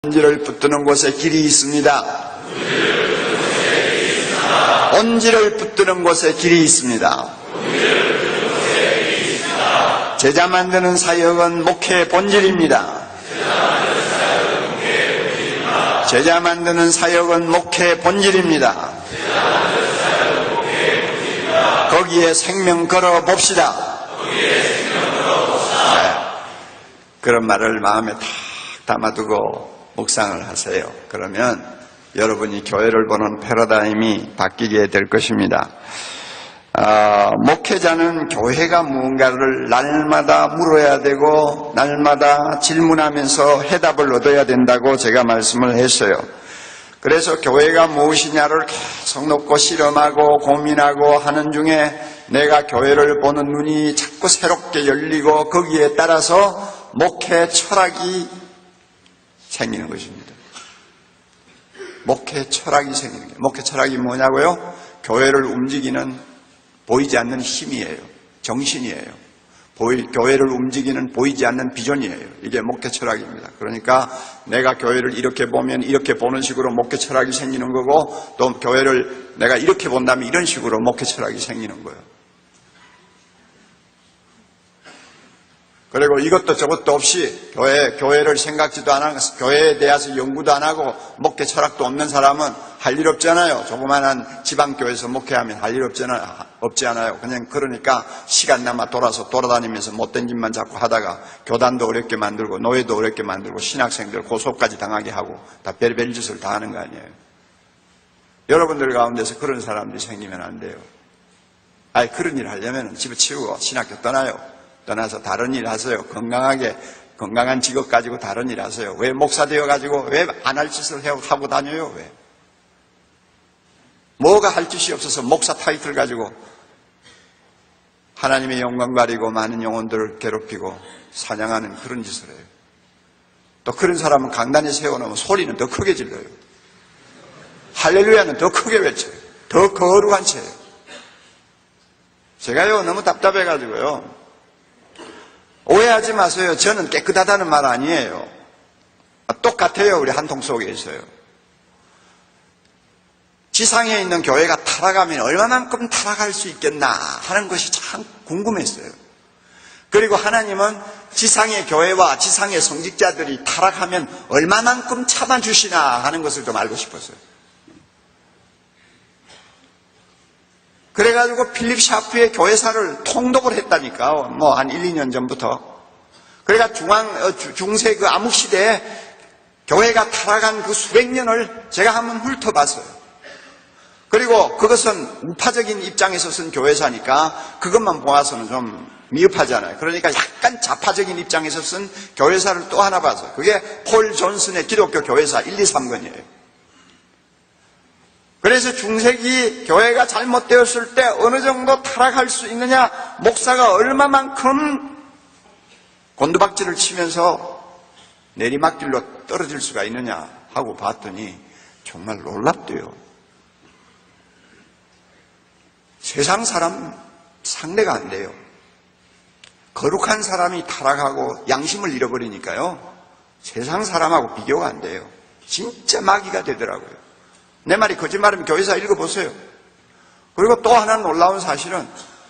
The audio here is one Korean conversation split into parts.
온지를 붙드는 곳에 길이 있습니다. 온지를 붙드는 곳에 길이 있습니다. 제자 만드는 사역은 목회의 본질입니다. 제자 만드는 사역은 목회의 본질입니다. 거기에 생명 걸어 봅시다. 그런 말을 마음에 탁 담아두고 묵상을 하세요. 그러면 여러분이 교회를 보는 패러다임이 바뀌게 될 것입니다. 목회자는 교회가 무언가를 날마다 물어야 되고 날마다 질문하면서 해답을 얻어야 된다고 제가 말씀을 했어요. 그래서 교회가 무엇이냐를 계속 놓고 실험하고 고민하고 하는 중에 내가 교회를 보는 눈이 자꾸 새롭게 열리고 거기에 따라서 목회 철학이 생기는 것입니다. 목회 철학이 생기는 거예요. 목회 철학이 뭐냐고요? 교회를 움직이는 보이지 않는 힘이에요. 정신이에요. 교회를 움직이는 보이지 않는 비전이에요. 이게 목회 철학입니다. 그러니까 내가 교회를 이렇게 보면 이렇게 보는 식으로 목회 철학이 생기는 거고, 또 교회를 내가 이렇게 본다면 이런 식으로 목회 철학이 생기는 거예요. 그리고 이것도 저것도 없이 교회를 생각지도 안 하고 교회에 대해서 연구도 안 하고 목회 철학도 없는 사람은 할 일 없잖아요. 조그만한 지방교회에서 목회하면 할 일 없지 않아요. 그냥 그러니까 시간 남아 돌아다니면서 못된 짓만 자꾸 하다가 교단도 어렵게 만들고 노예도 어렵게 만들고 신학생들 고소까지 당하게 하고 다 별별 짓을 다 하는 거 아니에요. 여러분들 가운데서 그런 사람들이 생기면 안 돼요. 그런 일 하려면 집에 치우고 신학교 떠나서 다른 일 하세요. 건강한 직업 가지고 다른 일 하세요. 왜 목사 되어가지고 왜 안 할 짓을 하고 다녀요? 왜? 뭐가 할 짓이 없어서 목사 타이틀 가지고 하나님의 영광 가리고 많은 영혼들을 괴롭히고 사냥하는 그런 짓을 해요. 또 그런 사람은 강단에 세워놓으면 소리는 더 크게 질러요. 할렐루야는 더 크게 외쳐요. 더 거룩한 채예요. 제가요 너무 답답해가지고요. 오해하지 마세요. 저는 깨끗하다는 말 아니에요. 똑같아요. 우리 한 통 속에 있어요. 지상에 있는 교회가 타락하면 얼마만큼 타락할 수 있겠나 하는 것이 참 궁금했어요. 그리고 하나님은 지상의 교회와 지상의 성직자들이 타락하면 얼마만큼 참아주시나 하는 것을 좀 알고 싶었어요. 그래가지고 필립 샤프의 교회사를 통독을 했다니까. 한 1, 2년 전부터. 그러니까 중세 그 암흑시대에 교회가 타락한 그 수백 년을 제가 한번 훑어봤어요. 그리고 그것은 우파적인 입장에서 쓴 교회사니까 그것만 보아서는 좀 미흡하잖아요. 그러니까 약간 좌파적인 입장에서 쓴 교회사를 또 하나 봤어요. 그게 폴 존슨의 기독교 교회사 1, 2, 3권이에요. 그래서 중세기 교회가 잘못되었을 때 어느 정도 타락할 수 있느냐, 목사가 얼마만큼 곤두박질을 치면서 내리막길로 떨어질 수가 있느냐 하고 봤더니 정말 놀랍대요. 세상 사람 상대가 안 돼요. 거룩한 사람이 타락하고 양심을 잃어버리니까요, 세상 사람하고 비교가 안 돼요. 진짜 마귀가 되더라고요. 내 말이 거짓말이면 교회사 읽어보세요. 그리고 또 하나 놀라운 사실은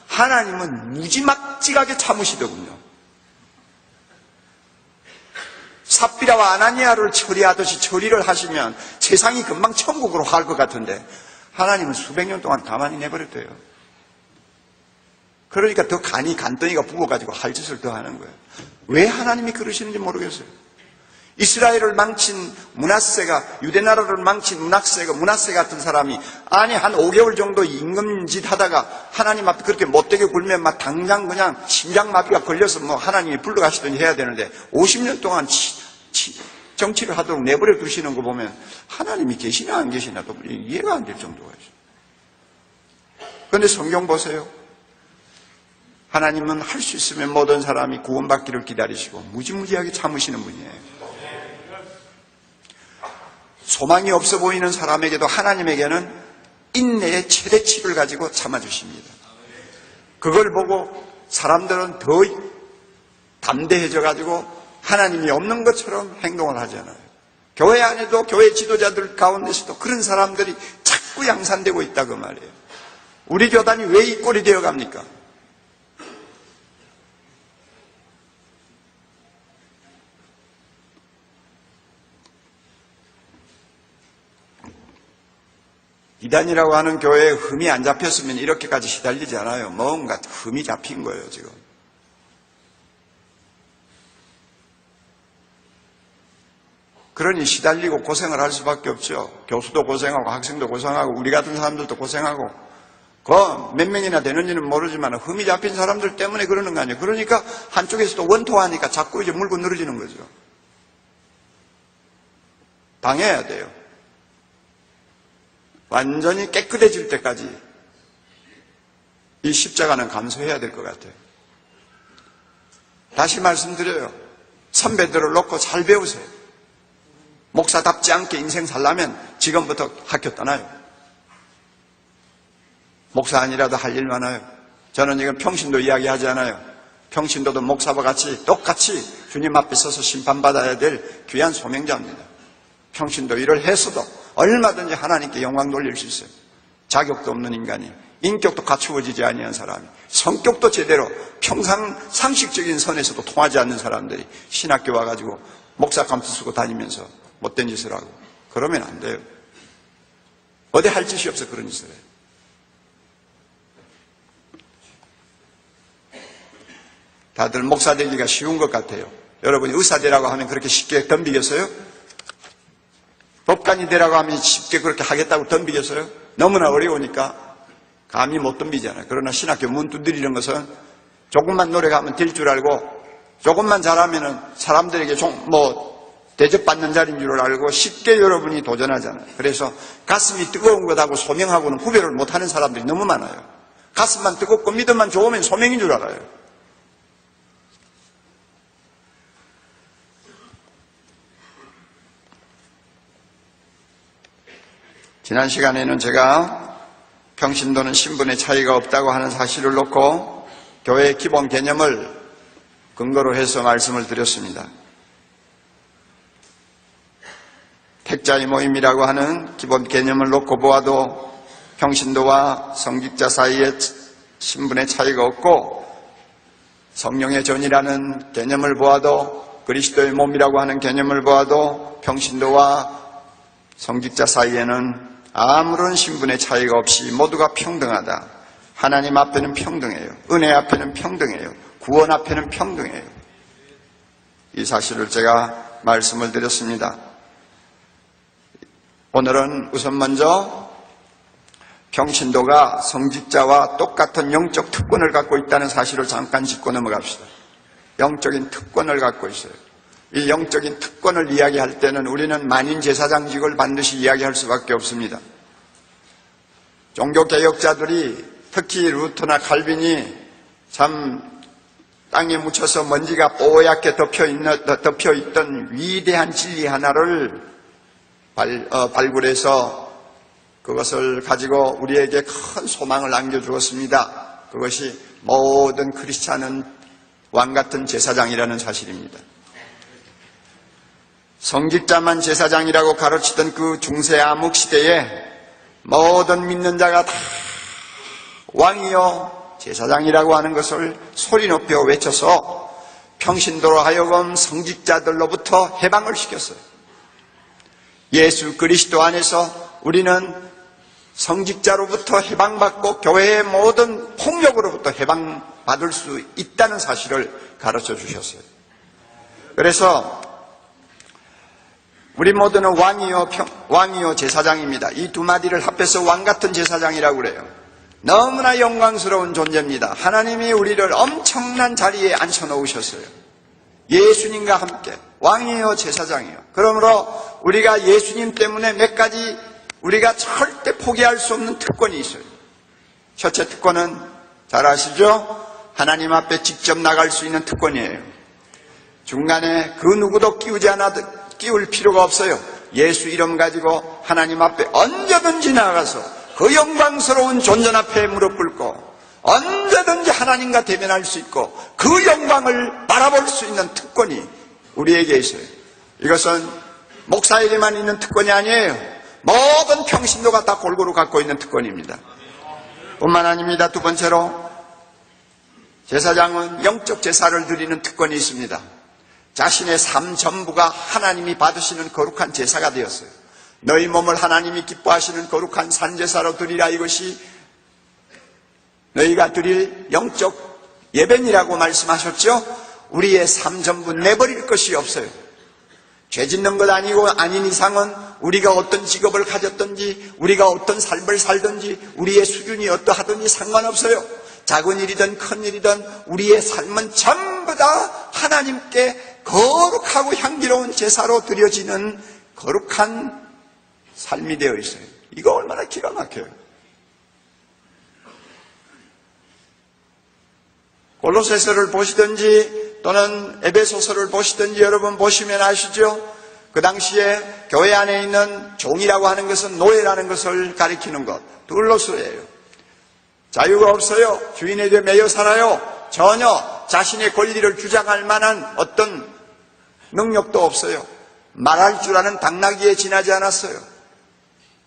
하나님은 무지막지하게 참으시더군요. 삽비라와 아나니아를 처리하듯이 처리를 하시면 세상이 금방 천국으로 갈 것 같은데 하나님은 수백 년 동안 가만히 내버렸대요. 그러니까 더 간덩이가 부어가지고 할 짓을 더 하는 거예요. 왜 하나님이 그러시는지 모르겠어요. 이스라엘을 망친 므낫세가, 유대나라를 망친 므낫세 같은 사람이 한 5개월 정도 임금짓 하다가 하나님 앞에 그렇게 못되게 굴면 당장 그냥 심장마비가 걸려서 하나님이 불러가시더니 해야 되는데 50년 동안 정치를 하도록 내버려 두시는 거 보면 하나님이 계시나 안 계시나도 이해가 안 될 정도가 있어요. 그런데 성경 보세요. 하나님은 할 수 있으면 모든 사람이 구원받기를 기다리시고 무지무지하게 참으시는 분이에요. 소망이 없어 보이는 사람에게도 하나님에게는 인내의 최대치를 가지고 참아주십니다. 그걸 보고 사람들은 더 담대해져 가지고 하나님이 없는 것처럼 행동을 하잖아요. 교회 안에도 교회 지도자들 가운데서도 그런 사람들이 자꾸 양산되고 있다고 말이에요. 우리 교단이 왜 이 꼴이 되어 갑니까? 이단이라고 하는 교회에 흠이 안 잡혔으면 이렇게까지 시달리지 않아요. 뭔가 흠이 잡힌 거예요, 지금. 그러니 시달리고 고생을 할 수밖에 없죠. 교수도 고생하고 학생도 고생하고 우리 같은 사람들도 고생하고 그 몇 명이나 되는지는 모르지만 흠이 잡힌 사람들 때문에 그러는 거 아니에요. 그러니까 한쪽에서도 원통하니까 자꾸 이제 물고 늘어지는 거죠. 당해야 돼요. 완전히 깨끗해질 때까지 이 십자가는 감수해야 될 것 같아요. 다시 말씀드려요. 선배들을 놓고 잘 배우세요. 목사답지 않게 인생 살려면 지금부터 학교 떠나요. 목사 아니라도 할 일 많아요. 저는 지금 평신도 이야기하지 않아요. 평신도도 목사와 같이 똑같이 주님 앞에 서서 심판받아야 될 귀한 소명자입니다. 평신도 일을 해서도 얼마든지 하나님께 영광 돌릴 수 있어요. 자격도 없는 인간이, 인격도 갖추어지지 아니한 사람이, 성격도 제대로 평상 상식적인 선에서도 통하지 않는 사람들이 신학교 와가지고 목사 감투 쓰고 다니면서 못된 짓을 하고 그러면 안 돼요. 어디 할 짓이 없어 그런 짓을 해요. 다들 목사 되기가 쉬운 것 같아요. 여러분이 의사 되라고 하면 그렇게 쉽게 덤비겠어요? 법관이 되라고 하면 쉽게 그렇게 하겠다고 덤비겠어요? 너무나 어려우니까 감히 못 덤비잖아요. 그러나 신학교 문 두드리는 것은 조금만 노력하면 될 줄 알고 조금만 잘하면은 사람들에게 대접받는 자리인 줄 알고 쉽게 여러분이 도전하잖아요. 그래서 가슴이 뜨거운 것하고 소명하고는 구별을 못하는 사람들이 너무 많아요. 가슴만 뜨겁고 믿음만 좋으면 소명인 줄 알아요. 지난 시간에는 제가 평신도는 신분의 차이가 없다고 하는 사실을 놓고 교회의 기본 개념을 근거로 해서 말씀을 드렸습니다. 택자의 모임이라고 하는 기본 개념을 놓고 보아도 평신도와 성직자 사이에 신분의 차이가 없고, 성령의 전이라는 개념을 보아도 그리스도의 몸이라고 하는 개념을 보아도 평신도와 성직자 사이에는 아무런 신분의 차이가 없이 모두가 평등하다. 하나님 앞에는 평등해요. 은혜 앞에는 평등해요. 구원 앞에는 평등해요. 이 사실을 제가 말씀을 드렸습니다. 오늘은 우선 먼저 평신도가 성직자와 똑같은 영적 특권을 갖고 있다는 사실을 잠깐 짚고 넘어갑시다. 영적인 특권을 갖고 있어요. 이 영적인 특권을 이야기할 때는 우리는 만인 제사장직을 반드시 이야기할 수밖에 없습니다. 종교개혁자들이 특히 루터나 칼빈이 참 땅에 묻혀서 먼지가 뽀얗게 덮여있던 위대한 진리 하나를 발굴해서 그것을 가지고 우리에게 큰 소망을 안겨주었습니다. 그것이 모든 크리스찬은 왕같은 제사장이라는 사실입니다. 성직자만 제사장이라고 가르치던 그 중세 암흑 시대에 모든 믿는 자가 다 왕이요 제사장이라고 하는 것을 소리 높여 외쳐서 평신도로 하여금 성직자들로부터 해방을 시켰어요. 예수 그리스도 안에서 우리는 성직자로부터 해방받고 교회의 모든 폭력으로부터 해방받을 수 있다는 사실을 가르쳐 주셨어요. 그래서 우리 모두는 왕이요 제사장입니다. 이 두 마디를 합해서 왕같은 제사장이라고 그래요. 너무나 영광스러운 존재입니다. 하나님이 우리를 엄청난 자리에 앉혀놓으셨어요. 예수님과 함께 왕이요 제사장이요. 그러므로 우리가 예수님 때문에 몇 가지 우리가 절대 포기할 수 없는 특권이 있어요. 첫째 특권은 잘 아시죠? 하나님 앞에 직접 나갈 수 있는 특권이에요. 중간에 그 누구도 끼울 필요가 없어요. 예수 이름 가지고 하나님 앞에 언제든지 나가서 그 영광스러운 존재 앞에 무릎 꿇고 언제든지 하나님과 대면할 수 있고 그 영광을 바라볼 수 있는 특권이 우리에게 있어요. 이것은 목사에게만 있는 특권이 아니에요. 모든 평신도가 다 골고루 갖고 있는 특권입니다. 뿐만 아닙니다. 두 번째로 제사장은 영적 제사를 드리는 특권이 있습니다. 자신의 삶 전부가 하나님이 받으시는 거룩한 제사가 되었어요. 너희 몸을 하나님이 기뻐하시는 거룩한 산제사로 드리라, 이것이 너희가 드릴 영적 예배니라고 말씀하셨죠. 우리의 삶 전부 내버릴 것이 없어요. 죄 짓는 것 아니고 아닌 이상은 우리가 어떤 직업을 가졌든지 우리가 어떤 삶을 살든지 우리의 수준이 어떠하든지 상관없어요. 작은 일이든 큰 일이든 우리의 삶은 전부 다 하나님께 거룩하고 향기로운 제사로 드려지는 거룩한 삶이 되어 있어요. 이거 얼마나 기가 막혀요. 골로새서를 보시든지 또는 에베소서를 보시든지 여러분 보시면 아시죠? 그 당시에 교회 안에 있는 종이라고 하는 것은 노예라는 것을 가리키는 것, 둘로서예요. 자유가 없어요. 주인에게 매여 살아요. 전혀 자신의 권리를 주장할 만한 어떤 능력도 없어요. 말할 줄 아는 당나귀에 지나지 않았어요.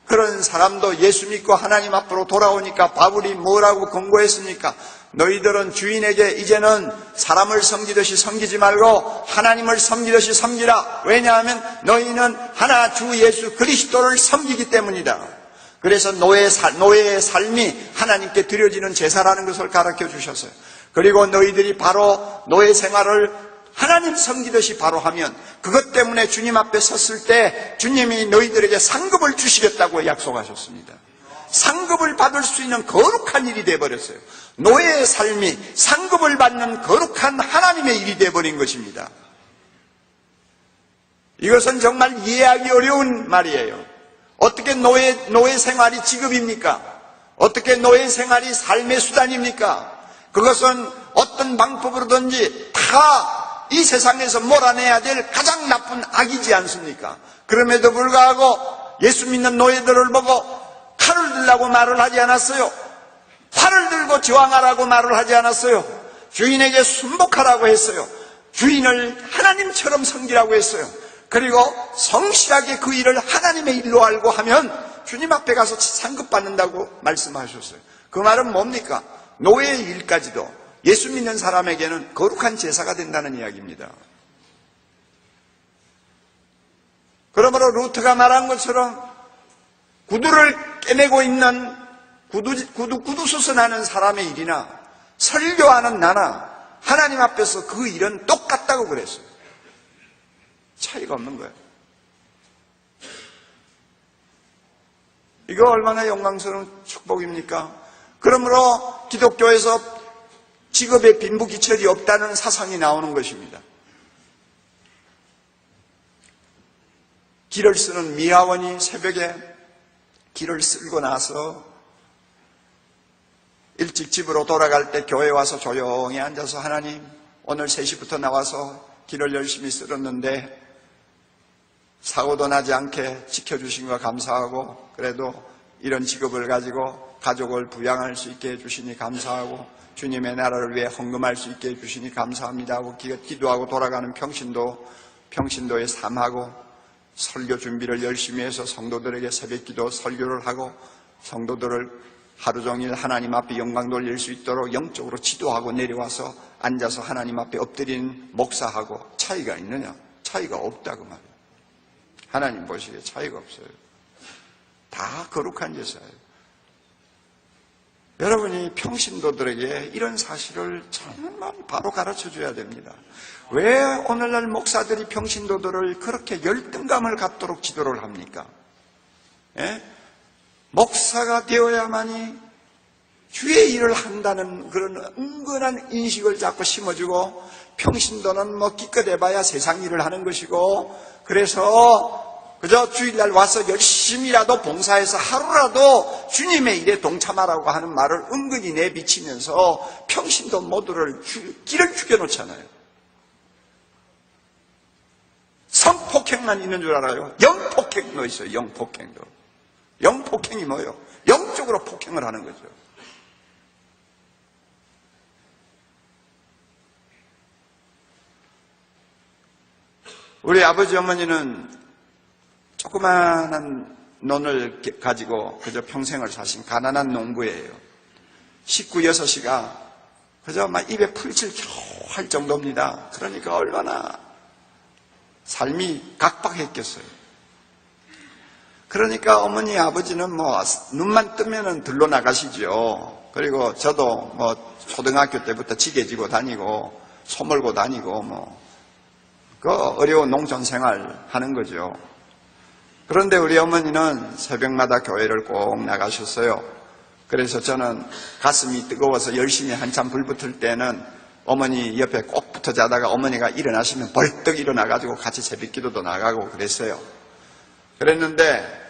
그런 사람도 예수 믿고 하나님 앞으로 돌아오니까 바울이 뭐라고 권고했습니까? 너희들은 주인에게 이제는 사람을 섬기듯이 섬기지 말고 하나님을 섬기듯이 섬기라. 왜냐하면 너희는 하나 주 예수 그리스도를 섬기기 때문이다. 그래서 노예의 삶이 하나님께 드려지는 제사라는 것을 가르쳐 주셨어요. 그리고 너희들이 바로 노예 생활을 하나님 섬기듯이 바로 하면 그것 때문에 주님 앞에 섰을 때 주님이 너희들에게 상급을 주시겠다고 약속하셨습니다. 상급을 받을 수 있는 거룩한 일이 되어버렸어요. 노예의 삶이 상급을 받는 거룩한 하나님의 일이 되어버린 것입니다. 이것은 정말 이해하기 어려운 말이에요. 어떻게 노예 생활이 직업입니까? 어떻게 노예 생활이 삶의 수단입니까? 그것은 어떤 방법으로든지 다 이 세상에서 몰아내야 될 가장 나쁜 악이지 않습니까? 그럼에도 불구하고 예수 믿는 노예들을 보고 칼을 들라고 말을 하지 않았어요. 활을 들고 저항하라고 말을 하지 않았어요. 주인에게 순복하라고 했어요. 주인을 하나님처럼 섬기라고 했어요. 그리고 성실하게 그 일을 하나님의 일로 알고 하면 주님 앞에 가서 상급받는다고 말씀하셨어요. 그 말은 뭡니까? 노예의 일까지도 예수 믿는 사람에게는 거룩한 제사가 된다는 이야기입니다. 그러므로 루트가 말한 것처럼 구두를 깨매고 있는 구두 수선하는 사람의 일이나 설교하는 나나 하나님 앞에서 그 일은 똑같다고 그랬어요. 차이가 없는 거예요. 이거 얼마나 영광스러운 축복입니까? 그러므로 기독교에서 직업에 빈부귀천이 없다는 사상이 나오는 것입니다. 길을 쓰는 미화원이 새벽에 길을 쓸고 나서 일찍 집으로 돌아갈 때 교회에 와서 조용히 앉아서 하나님, 오늘 3시부터 나와서 길을 열심히 쓸었는데 사고도 나지 않게 지켜주신 거 감사하고 그래도 이런 직업을 가지고 가족을 부양할 수 있게 해주시니 감사하고 주님의 나라를 위해 헌금할 수 있게 해주시니 감사합니다 하고 기도하고 돌아가는 평신도의 삶하고 설교 준비를 열심히 해서 성도들에게 새벽기도 설교를 하고 성도들을 하루 종일 하나님 앞에 영광 돌릴 수 있도록 영적으로 지도하고 내려와서 앉아서 하나님 앞에 엎드린 목사하고 차이가 있느냐? 차이가 없다고 말이에요. 하나님 보시기에 차이가 없어요. 다 거룩한 제사예요. 여러분이 평신도들에게 이런 사실을 정말 바로 가르쳐줘야 됩니다. 왜 오늘날 목사들이 평신도들을 그렇게 열등감을 갖도록 지도를 합니까? 예? 목사가 되어야만이 주의 일을 한다는 그런 은근한 인식을 자꾸 심어주고 평신도는 뭐 기껏 해봐야 세상 일을 하는 것이고 그래서 그저 주일날 와서 열심히라도 봉사해서 하루라도 주님의 일에 동참하라고 하는 말을 은근히 내비치면서 평신도 모두를 길을 죽여놓잖아요. 성폭행만 있는 줄 알아요? 영폭행도 있어요. 영폭행도. 영폭행이 뭐예요? 영적으로 폭행을 하는 거죠. 우리 아버지 어머니는 조그마한 논을 가지고 그저 평생을 사신 가난한 농부예요. 식구 6이가 그저 막 입에 풀칠 겨우 할 정도입니다. 그러니까 얼마나 삶이 각박했겠어요. 그러니까 어머니 아버지는 뭐 눈만 뜨면은 들러 나가시죠. 그리고 저도 뭐 초등학교 때부터 지게 지고 다니고 소 몰고 다니고 뭐 그 어려운 농촌 생활 하는 거죠. 그런데 우리 어머니는 새벽마다 교회를 꼭 나가셨어요. 그래서 저는 가슴이 뜨거워서 열심히 한참 불 붙을 때는 어머니 옆에 꼭 붙어 자다가 어머니가 일어나시면 벌떡 일어나가지고 같이 새벽기도도 나가고 그랬어요. 그랬는데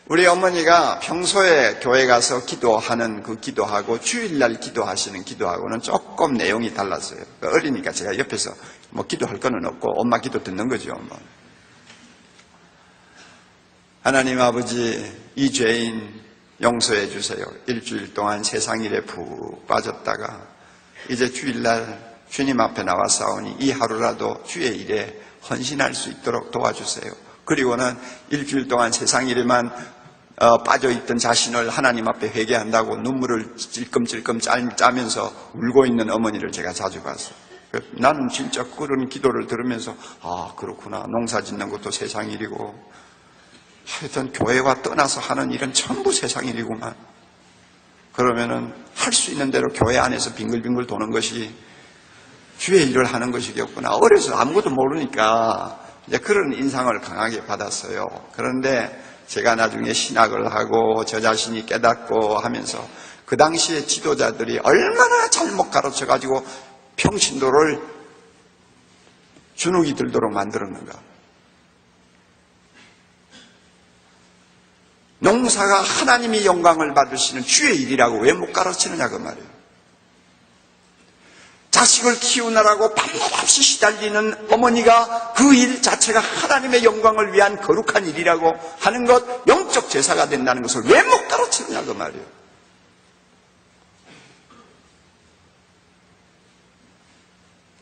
우리 어머니가 평소에 교회 가서 기도하는 그 기도하고 주일날 기도하시는 기도하고는 조금 내용이 달랐어요. 어리니까 제가 옆에서 뭐 기도할 거는 없고 엄마 기도 듣는 거죠. 뭐. 하나님 아버지, 이 죄인 용서해 주세요. 일주일 동안 세상 일에 푹 빠졌다가 이제 주일날 주님 앞에 나와 싸우니 이 하루라도 주의 일에 헌신할 수 있도록 도와주세요. 그리고는 일주일 동안 세상 일에만 빠져있던 자신을 하나님 앞에 회개한다고 눈물을 찔끔찔끔 짜면서 울고 있는 어머니를 제가 자주 봤어요. 나는 진짜 그런 기도를 들으면서 그렇구나. 농사 짓는 것도 세상 일이고 하여튼 교회와 떠나서 하는 일은 전부 세상 일이구만. 그러면은 할 수 있는 대로 교회 안에서 빙글빙글 도는 것이 주의 일을 하는 것이겠구나. 어려서 아무것도 모르니까 이제 그런 인상을 강하게 받았어요. 그런데 제가 나중에 신학을 하고 저 자신이 깨닫고 하면서 그 당시에 지도자들이 얼마나 잘못 가르쳐가지고 평신도를 주눅이 들도록 만들었는가. 농사가 하나님이 영광을 받으시는 주의 일이라고 왜 못 가르치느냐 그 말이에요. 자식을 키우느라고 밤낮없이 시달리는 어머니가 그 일 자체가 하나님의 영광을 위한 거룩한 일이라고 하는 것, 영적 제사가 된다는 것을 왜 못 가르치느냐 그 말이에요.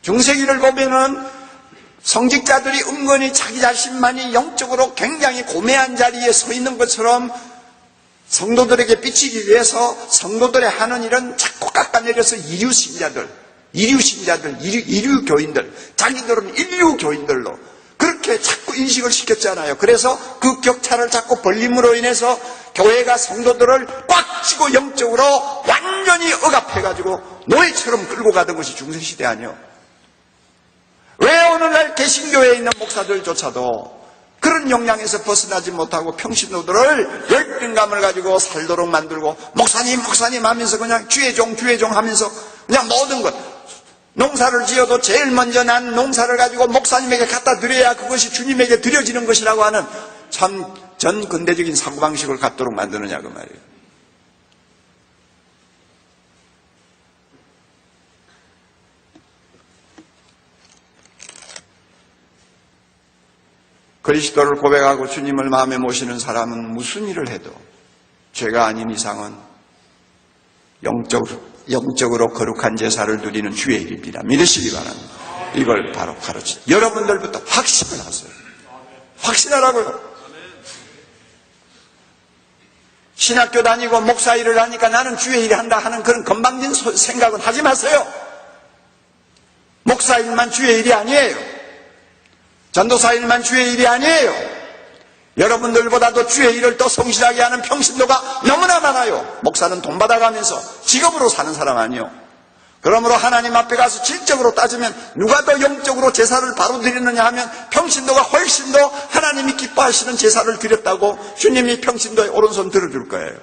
중세기를 보면은 성직자들이 은근히 자기 자신만이 영적으로 굉장히 고매한 자리에 서 있는 것처럼 성도들에게 비치기 위해서 성도들의 하는 일은 자꾸 깎아내려서 이류신자들, 이류교인들, 자기들은 인류교인들로 그렇게 자꾸 인식을 시켰잖아요. 그래서 그 격차를 자꾸 벌림으로 인해서 교회가 성도들을 꽉 쥐고 영적으로 완전히 억압해가지고 노예처럼 끌고 가던 것이 중세시대 아니에요. 왜 오늘날 개신교회에 있는 목사들조차도 그런 영향에서 벗어나지 못하고 평신도들을 열등감을 가지고 살도록 만들고 목사님 하면서 그냥 주의 종 하면서 그냥 모든 것, 농사를 지어도 제일 먼저 난 농사를 가지고 목사님에게 갖다 드려야 그것이 주님에게 드려지는 것이라고 하는 참 전근대적인 사고방식을 갖도록 만드느냐 그 말이에요. 그리스도를 고백하고 주님을 마음에 모시는 사람은 무슨 일을 해도 죄가 아닌 이상은 영적으로 거룩한 제사를 누리는 주의 일입니다. 믿으시기 바랍니다. 이걸 바로 가르쳐. 여러분들부터 확신을 하세요. 확신하라고요. 신학교 다니고 목사 일을 하니까 나는 주의 일을 한다 하는 그런 건방진 생각은 하지 마세요. 목사 일만 주의 일이 아니에요. 전도사 일만 주의 일이 아니에요. 여러분들보다도 주의 일을 더 성실하게 하는 평신도가 너무나 많아요. 목사는 돈 받아가면서 직업으로 사는 사람 아니에요. 그러므로 하나님 앞에 가서 질적으로 따지면 누가 더 영적으로 제사를 바로 드리느냐 하면 평신도가 훨씬 더 하나님이 기뻐하시는 제사를 드렸다고 주님이 평신도의 오른손 들어줄 거예요.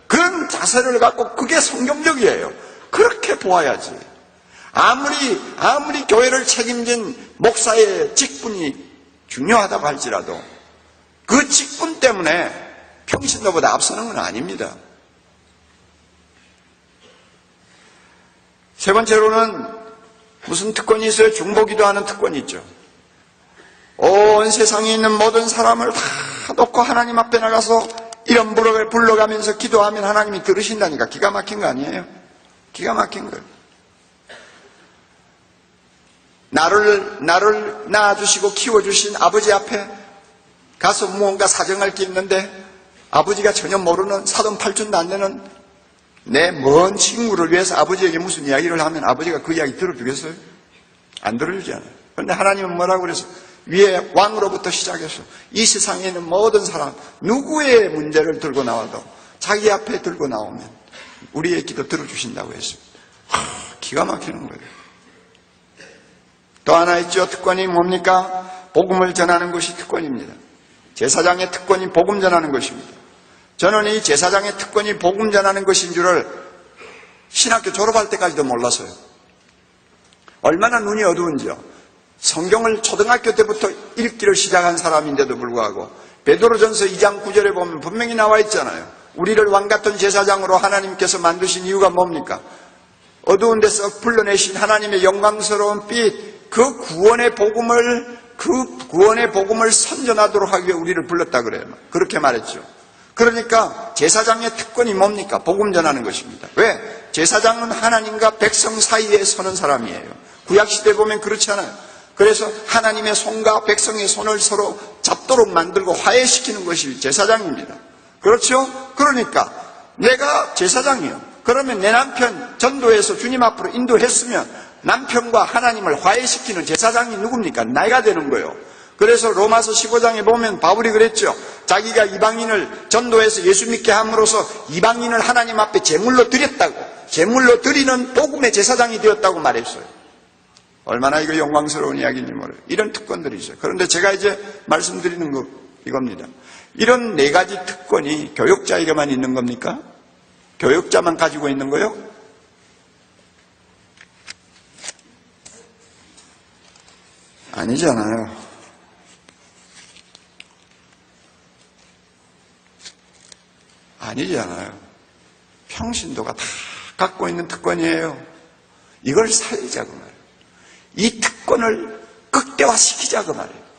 그런 자세를 갖고 그게 성경적이에요. 그렇게 보아야지. 아무리 교회를 책임진 목사의 직분이 중요하다고 할지라도 그 직분 때문에 평신도보다 앞서는 건 아닙니다. 세 번째로는 무슨 특권이 있어요? 중보기도하는 특권이 있죠. 온 세상에 있는 모든 사람을 다 놓고 하나님 앞에 나가서 이런 불러가면서 기도하면 하나님이 들으신다니까. 기가 막힌 거 아니에요? 기가 막힌 거예요. 나를 낳아주시고 키워주신 아버지 앞에 가서 무언가 사정할 게 있는데 아버지가 전혀 모르는 사돈팔촌도 안 되는 내 먼 친구를 위해서 아버지에게 무슨 이야기를 하면 아버지가 그 이야기 들어주겠어요? 안 들어주잖아요. 그런데 하나님은 뭐라고 그래서 위에 왕으로부터 시작해서 이 세상에 있는 모든 사람 누구의 문제를 들고 나와도 자기 앞에 들고 나오면 우리의 기도 들어주신다고 했습니다. 기가 막히는 거예요. 또 하나 있죠. 특권이 뭡니까? 복음을 전하는 것이 특권입니다. 제사장의 특권이 복음 전하는 것입니다. 저는 이 제사장의 특권이 복음 전하는 것인 줄을 신학교 졸업할 때까지도 몰랐어요. 얼마나 눈이 어두운지요. 성경을 초등학교 때부터 읽기를 시작한 사람인데도 불구하고 베드로전서 2장 9절에 보면 분명히 나와 있잖아요. 우리를 왕같은 제사장으로 하나님께서 만드신 이유가 뭡니까? 어두운 데서 불러내신 하나님의 영광스러운 빛, 그 구원의 복음을 선전하도록 하기 위해 우리를 불렀다 그래요. 그렇게 말했죠. 그러니까 제사장의 특권이 뭡니까? 복음 전하는 것입니다. 왜? 제사장은 하나님과 백성 사이에 서는 사람이에요. 구약시대에 보면 그렇지 않아요. 그래서 하나님의 손과 백성의 손을 서로 잡도록 만들고 화해시키는 것이 제사장입니다. 그렇죠? 그러니까 내가 제사장이요. 그러면 내 남편 전도해서 주님 앞으로 인도했으면 남편과 하나님을 화해시키는 제사장이 누굽니까? 내가 되는 거예요. 그래서 로마서 15장에 보면 바울이 그랬죠. 자기가 이방인을 전도해서 예수 믿게 함으로써 이방인을 하나님 앞에 제물로 드렸다고, 제물로 드리는 복음의 제사장이 되었다고 말했어요. 얼마나 이거 영광스러운 이야기인지 모르요. 이런 특권들이 있어요. 그런데 제가 이제 말씀드리는 거 이겁니다. 이런 네 가지 특권이 교역자에게만 있는 겁니까? 교역자만 가지고 있는 거요? 아니잖아요. 아니잖아요. 평신도가 다 갖고 있는 특권이에요. 이걸 살리자고 말이에요. 이 특권을 극대화시키자고 말이에요.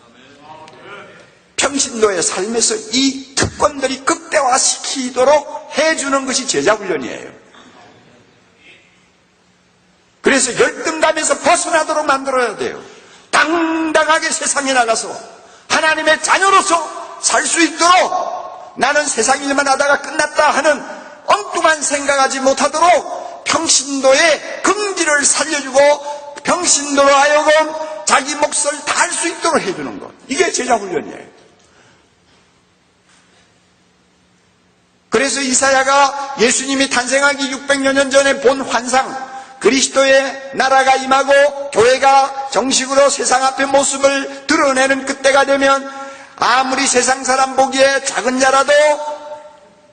평신도의 삶에서 이 특권들이 극대화시키도록 해주는 것이 제자훈련이에요. 그래서 열등감에서 벗어나도록 만들어야 돼요. 당당하게 세상에 나가서 하나님의 자녀로서 살 수 있도록, 나는 세상 일만 하다가 끝났다 하는 엉뚱한 생각하지 못하도록 평신도의 긍지를 살려주고 평신도로 하여금 자기 몫을 다 할 수 있도록 해주는 것, 이게 제자훈련이에요. 그래서 이사야가 예수님이 탄생하기 600여 년 전에 본 환상, 그리스도의 나라가 임하고 교회가 정식으로 세상 앞의 모습을 드러내는 그때가 되면 아무리 세상 사람 보기에 작은 자라도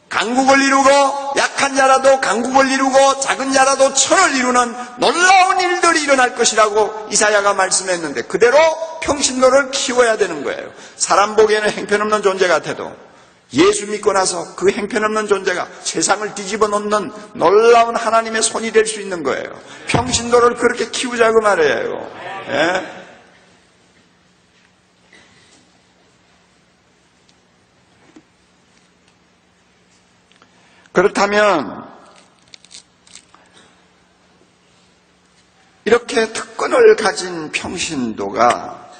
강국을 이루고 약한 자라도 강국을 이루고 작은 자라도 천을 이루는 놀라운 일들이 일어날 것이라고 이사야가 말씀했는데 그대로 평신도를 키워야 되는 거예요. 사람 보기에는 형편없는 존재 같아도 예수 믿고 나서 그 형편없는 존재가 세상을 뒤집어 놓는 놀라운 하나님의 손이 될 수 있는 거예요. 평신도를 그렇게 키우자고 말이에요. 예? 그렇다면 이렇게 특권을 가진 평신도가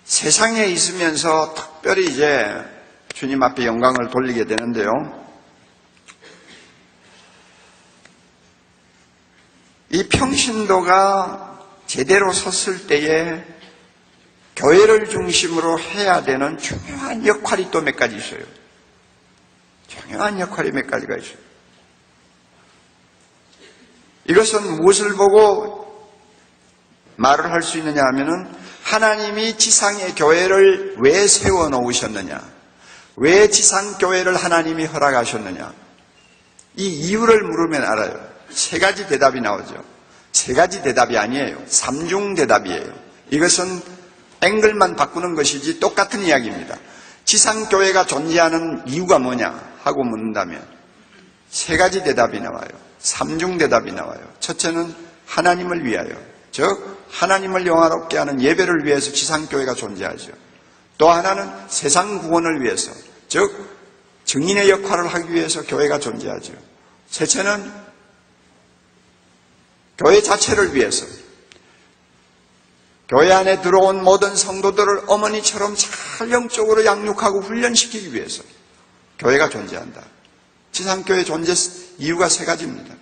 세상에 있으면서 특별히 이제 주님 앞에 영광을 돌리게 되는데요. 이 평신도가 제대로 섰을 때에 교회를 중심으로 해야 되는 중요한 역할이 또 몇 가지 있어요. 중요한 역할이 몇 가지가 있어요. 이것은 무엇을 보고 말을 할 수 있느냐 하면은 하나님이 지상의 교회를 왜 세워놓으셨느냐, 왜 지상교회를 하나님이 허락하셨느냐, 이 이유를 물으면 알아요. 세 가지 대답이 나오죠. 세 가지 대답이 아니에요. 삼중 대답이에요. 이것은 앵글만 바꾸는 것이지 똑같은 이야기입니다. 지상교회가 존재하는 이유가 뭐냐 하고 묻는다면 세 가지 대답이 나와요. 삼중 대답이 나와요. 첫째는 하나님을 위하여, 즉 하나님을 영화롭게 하는 예배를 위해서 지상교회가 존재하죠. 또 하나는 세상 구원을 위해서, 즉 증인의 역할을 하기 위해서 교회가 존재하죠. 셋째는 교회 자체를 위해서, 교회 안에 들어온 모든 성도들을 어머니처럼 잘 영적으로 양육하고 훈련시키기 위해서 교회가 존재한다. 지상교회 존재 이유가 세 가지입니다.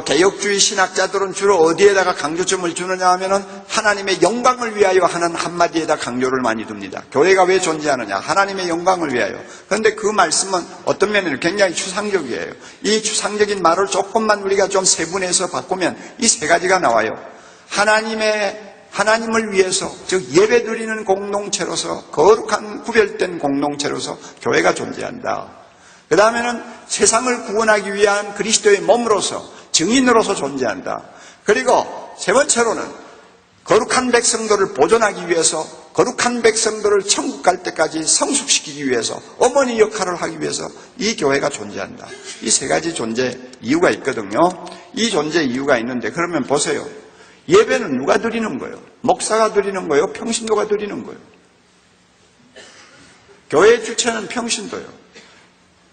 개혁주의 신학자들은 주로 어디에다가 강조점을 주느냐 하면은 하나님의 영광을 위하여 하는 한마디에다 강조를 많이 둡니다. 교회가 왜 존재하느냐? 하나님의 영광을 위하여. 그런데 그 말씀은 어떤 면에는 굉장히 추상적이에요. 이 추상적인 말을 조금만 우리가 좀 세분해서 바꾸면 이 세 가지가 나와요. 하나님을 위해서, 즉 예배 드리는 공동체로서, 거룩한 구별된 공동체로서 교회가 존재한다. 그 다음에는 세상을 구원하기 위한 그리스도의 몸으로서, 증인으로서 존재한다. 그리고 세 번째로는 거룩한 백성들을 보존하기 위해서, 거룩한 백성들을 천국 갈 때까지 성숙시키기 위해서, 어머니 역할을 하기 위해서 이 교회가 존재한다. 이 세 가지 존재 이유가 있거든요. 이 존재 이유가 있는데, 그러면 보세요. 예배는 누가 드리는 거예요? 목사가 드리는 거예요? 평신도가 드리는 거예요? 교회의 주체는 평신도예요.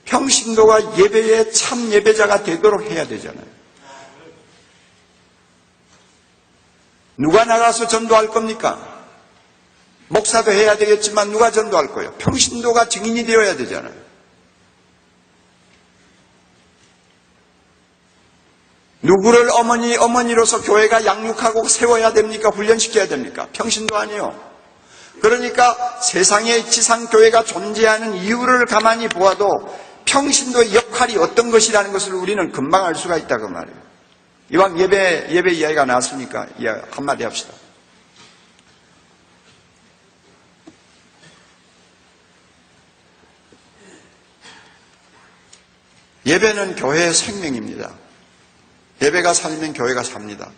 평신도가 예배의 참 예배자가 되도록 해야 되잖아요. 누가 나가서 전도할 겁니까? 목사도 해야 되겠지만 누가 전도할 거예요? 평신도가 증인이 되어야 되잖아요. 누구를 어머니로서 교회가 양육하고 세워야 됩니까? 훈련시켜야 됩니까? 평신도 아니요. 그러니까 세상에 지상교회가 존재하는 이유를 가만히 보아도 평신도의 역할이 어떤 것이라는 것을 우리는 금방 알 수가 있다 그 말이에요. 이왕 예배 이야기가 나왔으니까 한마디 합시다. 예배는 교회의 생명입니다. 예배가 살면 교회가 삽니다.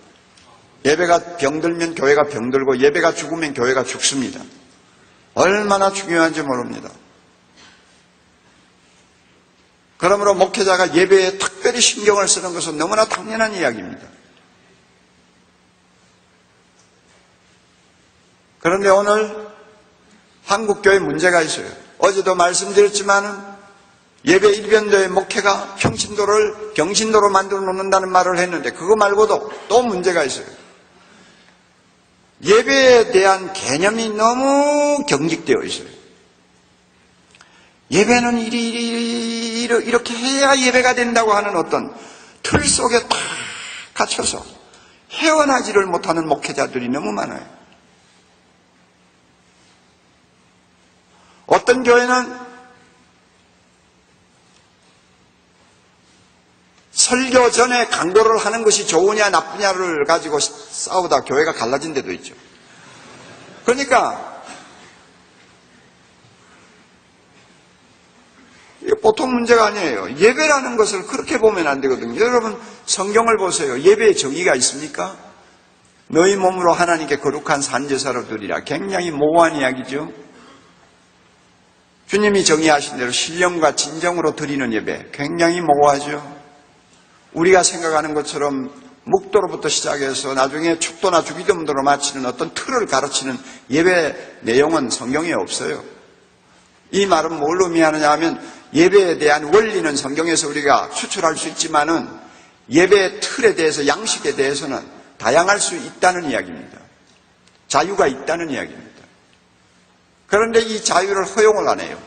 예배가 병들면 교회가 병들고 예배가 죽으면 교회가 죽습니다. 얼마나 중요한지 모릅니다. 그러므로 목회자가 예배에 특별히 신경을 쓰는 것은 너무나 당연한 이야기입니다. 그런데 오늘 한국교회 문제가 있어요. 어제도 말씀드렸지만은 예배 일변도의 목회가 평신도를 경신도로 만들어 놓는다는 말을 했는데 그거 말고도 또 문제가 있어요. 예배에 대한 개념이 너무 경직되어 있어요. 예배는 이렇게 해야 예배가 된다고 하는 어떤 틀 속에 딱 갇혀서 헤어나지를 못하는 목회자들이 너무 많아요. 어떤 교회는 설교 전에 강도를 하는 것이 좋으냐 나쁘냐를 가지고 싸우다 교회가 갈라진 데도 있죠. 그러니까 이게 보통 문제가 아니에요. 예배라는 것을 그렇게 보면 안 되거든요. 여러분 성경을 보세요. 예배에 정의가 있습니까? 너희 몸으로 하나님께 거룩한 산제사로 드리라. 굉장히 모호한 이야기죠. 주님이 정의하신 대로 신령과 진정으로 드리는 예배 굉장히 모호하죠. 우리가 생각하는 것처럼 묵도로부터 시작해서 나중에 축도나 주기도문으로 마치는 어떤 틀을 가르치는 예배 내용은 성경에 없어요. 이 말은 뭘 의미하느냐 하면 예배에 대한 원리는 성경에서 우리가 추출할 수 있지만은 예배의 틀에 대해서 양식에 대해서는 다양할 수 있다는 이야기입니다. 자유가 있다는 이야기입니다. 그런데 이 자유를 허용을 안 해요.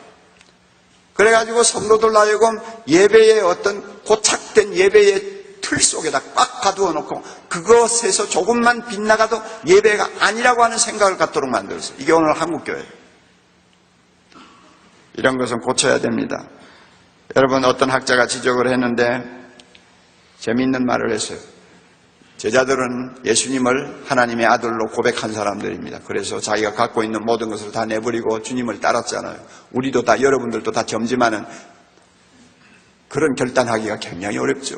그래가지고 성도들 하여금 예배의 어떤 고착된 예배의 틀 속에다 꽉 가두어 놓고 그것에서 조금만 빗나가도 예배가 아니라고 하는 생각을 갖도록 만들었어요. 이게 오늘 한국교회예요. 이런 것은 고쳐야 됩니다. 여러분 어떤 학자가 지적을 했는데 재미있는 말을 했어요. 제자들은 예수님을 하나님의 아들로 고백한 사람들입니다. 그래서 자기가 갖고 있는 모든 것을 다 내버리고 주님을 따랐잖아요. 우리도 다 여러분들도 다 겸지만은 그런 결단하기가 굉장히 어렵죠.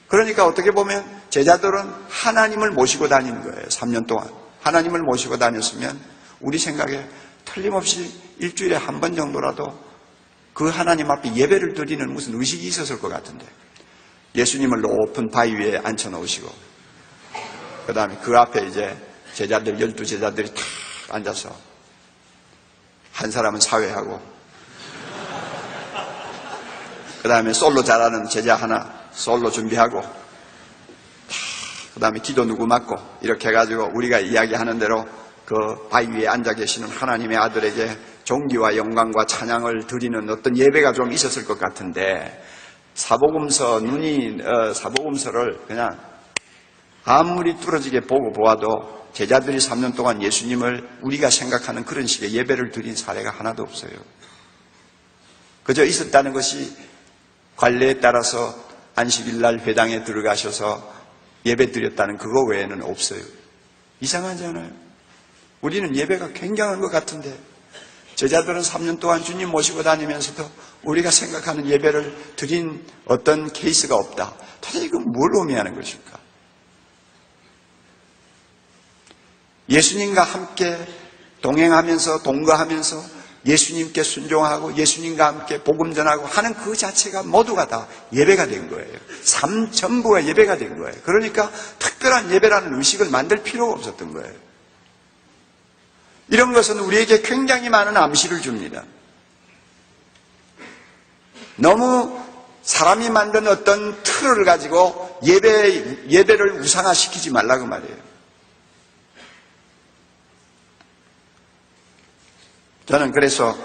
그러니까 어떻게 보면 제자들은 하나님을 모시고 다니는 거예요. 3년 동안 하나님을 모시고 다녔으면 우리 생각에 틀림없이 일주일에 한 번 정도라도 그 하나님 앞에 예배를 드리는 무슨 의식이 있었을 것 같은데 예수님을 높은 바위 위에 앉혀 놓으시고 그 다음에 그 앞에 이제 제자들 12제자들이 탁 앉아서 한 사람은 사회하고 그 다음에 솔로 잘하는 제자 하나 솔로 준비하고 다 그 다음에 기도 누구 맡고 이렇게 해가지고 우리가 이야기하는 대로 그 바위 위에 앉아 계시는 하나님의 아들에게 존귀와 영광과 찬양을 드리는 어떤 예배가 좀 있었을 것 같은데 사복음서를 그냥 아무리 뚫어지게 보고 보아도 제자들이 3년 동안 예수님을 우리가 생각하는 그런 식의 예배를 드린 사례가 하나도 없어요. 그저 있었다는 것이 관례에 따라서 안식일날 회당에 들어가셔서 예배 드렸다는 그거 외에는 없어요. 이상하지 않아요? 우리는 예배가 굉장한 것 같은데 제자들은 3년 동안 주님 모시고 다니면서도 우리가 생각하는 예배를 드린 어떤 케이스가 없다. 도대체 이건 뭘 의미하는 것일까? 예수님과 함께 동행하면서 동거하면서 예수님께 순종하고 예수님과 함께 복음 전하고 하는 그 자체가 모두가 다 예배가 된 거예요. 삶 전부가 예배가 된 거예요. 그러니까 특별한 예배라는 의식을 만들 필요가 없었던 거예요. 이런 것은 우리에게 굉장히 많은 암시를 줍니다. 너무 사람이 만든 어떤 틀을 가지고 예배를 우상화시키지 말라고 말이에요. 저는 그래서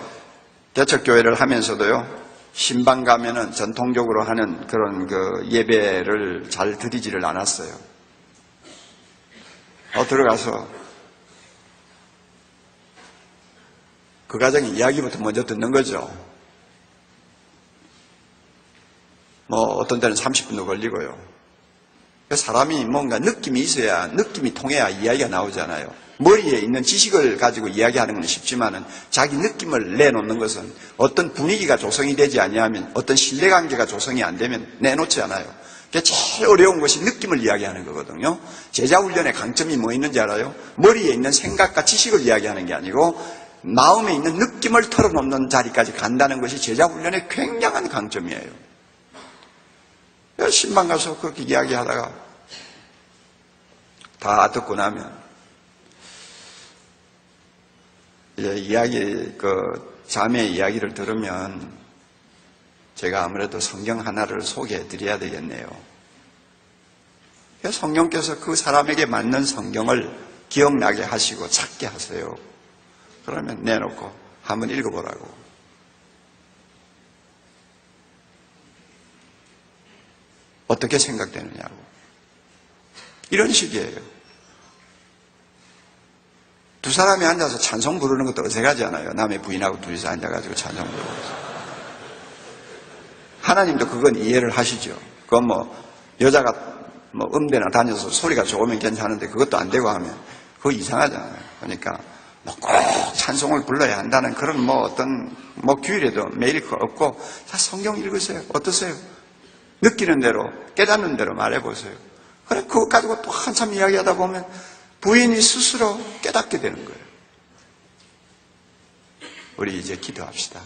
대척교회를 하면서도요, 신방 가면은 전통적으로 하는 그런 그 예배를 잘 드리지를 않았어요. 들어가서 그 가정의 이야기부터 먼저 듣는 거죠. 어떤 때는 30분도 걸리고요. 사람이 뭔가 느낌이 있어야, 느낌이 통해야 이야기가 나오잖아요. 머리에 있는 지식을 가지고 이야기하는 건 쉽지만은 자기 느낌을 내놓는 것은 어떤 분위기가 조성이 되지 아니하면, 어떤 신뢰관계가 조성이 안 되면 내놓지 않아요. 그게 제일 어려운 것이 느낌을 이야기하는 거거든요. 제자훈련의 강점이 뭐 있는지 알아요? 머리에 있는 생각과 지식을 이야기하는 게 아니고 마음에 있는 느낌을 털어놓는 자리까지 간다는 것이 제자훈련의 굉장한 강점이에요. 신방 가서 그렇게 이야기하다가 다 듣고 나면 이제 자매 이야기를 들으면 제가 아무래도 성경 하나를 소개해 드려야 되겠네요. 성령께서 그 사람에게 맞는 성경을 기억나게 하시고 찾게 하세요. 그러면 내놓고 한번 읽어보라고. 어떻게 생각되느냐고. 이런 식이에요. 두 사람이 앉아서 찬송 부르는 것도 어색하지 않아요. 남의 부인하고 둘이서 앉아가지고 찬송 부르고. 하나님도 그건 이해를 하시죠. 그건 여자가 음대나 다녀서 소리가 좋으면 괜찮은데 그것도 안 되고 하면 그거 이상하잖아요. 그러니까 꼭 찬송을 불러야 한다는 그런 어떤 규율에도 매일 없고, 자, 성경 읽으세요. 어떠세요? 느끼는 대로, 깨닫는 대로 말해보세요. 그래, 그거 가지고 또 한참 이야기하다 보면 부인이 스스로 깨닫게 되는 거예요. 우리 이제 기도합시다.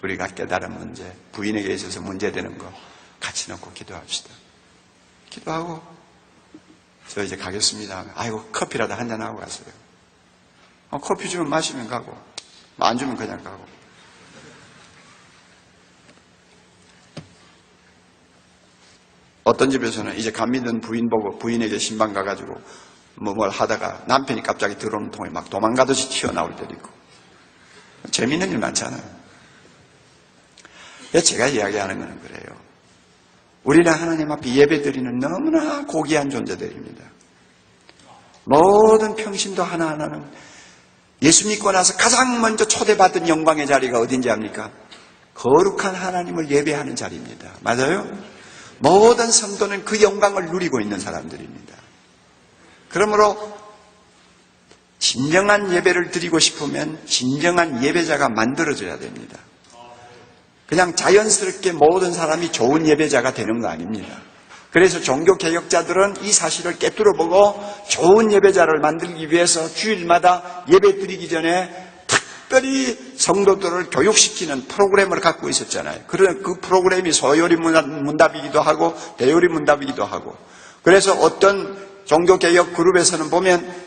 우리가 깨달은 문제, 부인에게 있어서 문제되는 거 같이 놓고 기도합시다. 기도하고, 저 이제 가겠습니다. 아이고, 커피라도 한잔하고 갔어요. 커피 주면 마시면 가고, 안 주면 그냥 가고. 어떤 집에서는 이제 감 믿는 부인 보고 부인에게 신방 가가지고 뭘 하다가 남편이 갑자기 들어오는 통에 막 도망가듯이 튀어나올 때도 있고. 재밌는 일 많잖아요. 제가 이야기하는 거는 그래요. 우리는 하나님 앞에 예배드리는 너무나 고귀한 존재들입니다. 모든 평신도 하나하나는 예수 믿고 나서 가장 먼저 초대받은 영광의 자리가 어딘지 압니까? 거룩한 하나님을 예배하는 자리입니다. 맞아요? 모든 성도는 그 영광을 누리고 있는 사람들입니다. 그러므로 진정한 예배를 드리고 싶으면 진정한 예배자가 만들어져야 됩니다. 그냥 자연스럽게 모든 사람이 좋은 예배자가 되는 거 아닙니다. 그래서 종교개혁자들은 이 사실을 깨뚫어보고 좋은 예배자를 만들기 위해서 주일마다 예배 드리기 전에 특별히 성도들을 교육시키는 프로그램을 갖고 있었잖아요. 그 프로그램이 소요리 문답이기도 하고 대요리 문답이기도 하고, 그래서 어떤 종교개혁 그룹에서는 보면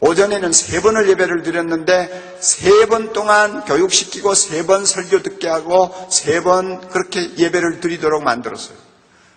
오전에는 3번을 예배를 드렸는데 3번 동안 교육시키고 3번 설교 듣게 하고 3번 그렇게 예배를 드리도록 만들었어요.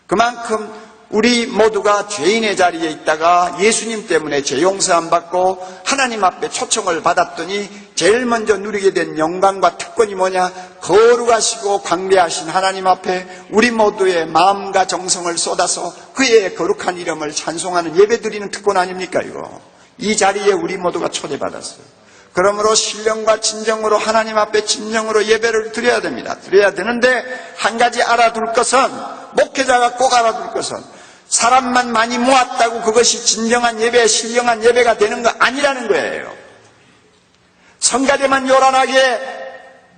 그만큼 우리 모두가 죄인의 자리에 있다가 예수님 때문에 죄 용서 안 받고 하나님 앞에 초청을 받았더니 제일 먼저 누리게 된 영광과 특권이 뭐냐? 거룩하시고 광대하신 하나님 앞에 우리 모두의 마음과 정성을 쏟아서 그의 거룩한 이름을 찬송하는 예배드리는 특권 아닙니까 이거? 이 자리에 우리 모두가 초대받았어요. 그러므로 신령과 진정으로 하나님 앞에 진정으로 예배를 드려야 됩니다. 드려야 되는데 한 가지 알아둘 것은, 목회자가 꼭 알아둘 것은 사람만 많이 모았다고 그것이 진정한 예배, 신령한 예배가 되는 거 아니라는 거예요. 성가대만 요란하게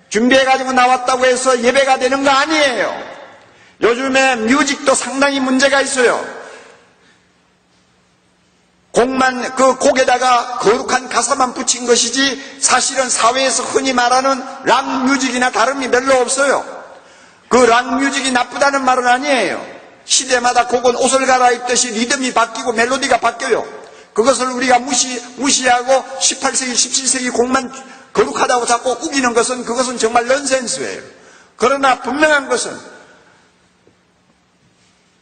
준비해가지고 나왔다고 해서 예배가 되는 거 아니에요. 요즘에 뮤직도 상당히 문제가 있어요. 그 곡에다가 거룩한 가사만 붙인 것이지 사실은 사회에서 흔히 말하는 락 뮤직이나 다름이 별로 없어요. 그 락 뮤직이 나쁘다는 말은 아니에요. 시대마다 곡은 옷을 갈아입듯이 리듬이 바뀌고 멜로디가 바뀌어요. 그것을 우리가 무시하고 18세기, 17세기 곡만 거룩하다고 자꾸 우기는 것은 그것은 정말 넌센스예요. 그러나 분명한 것은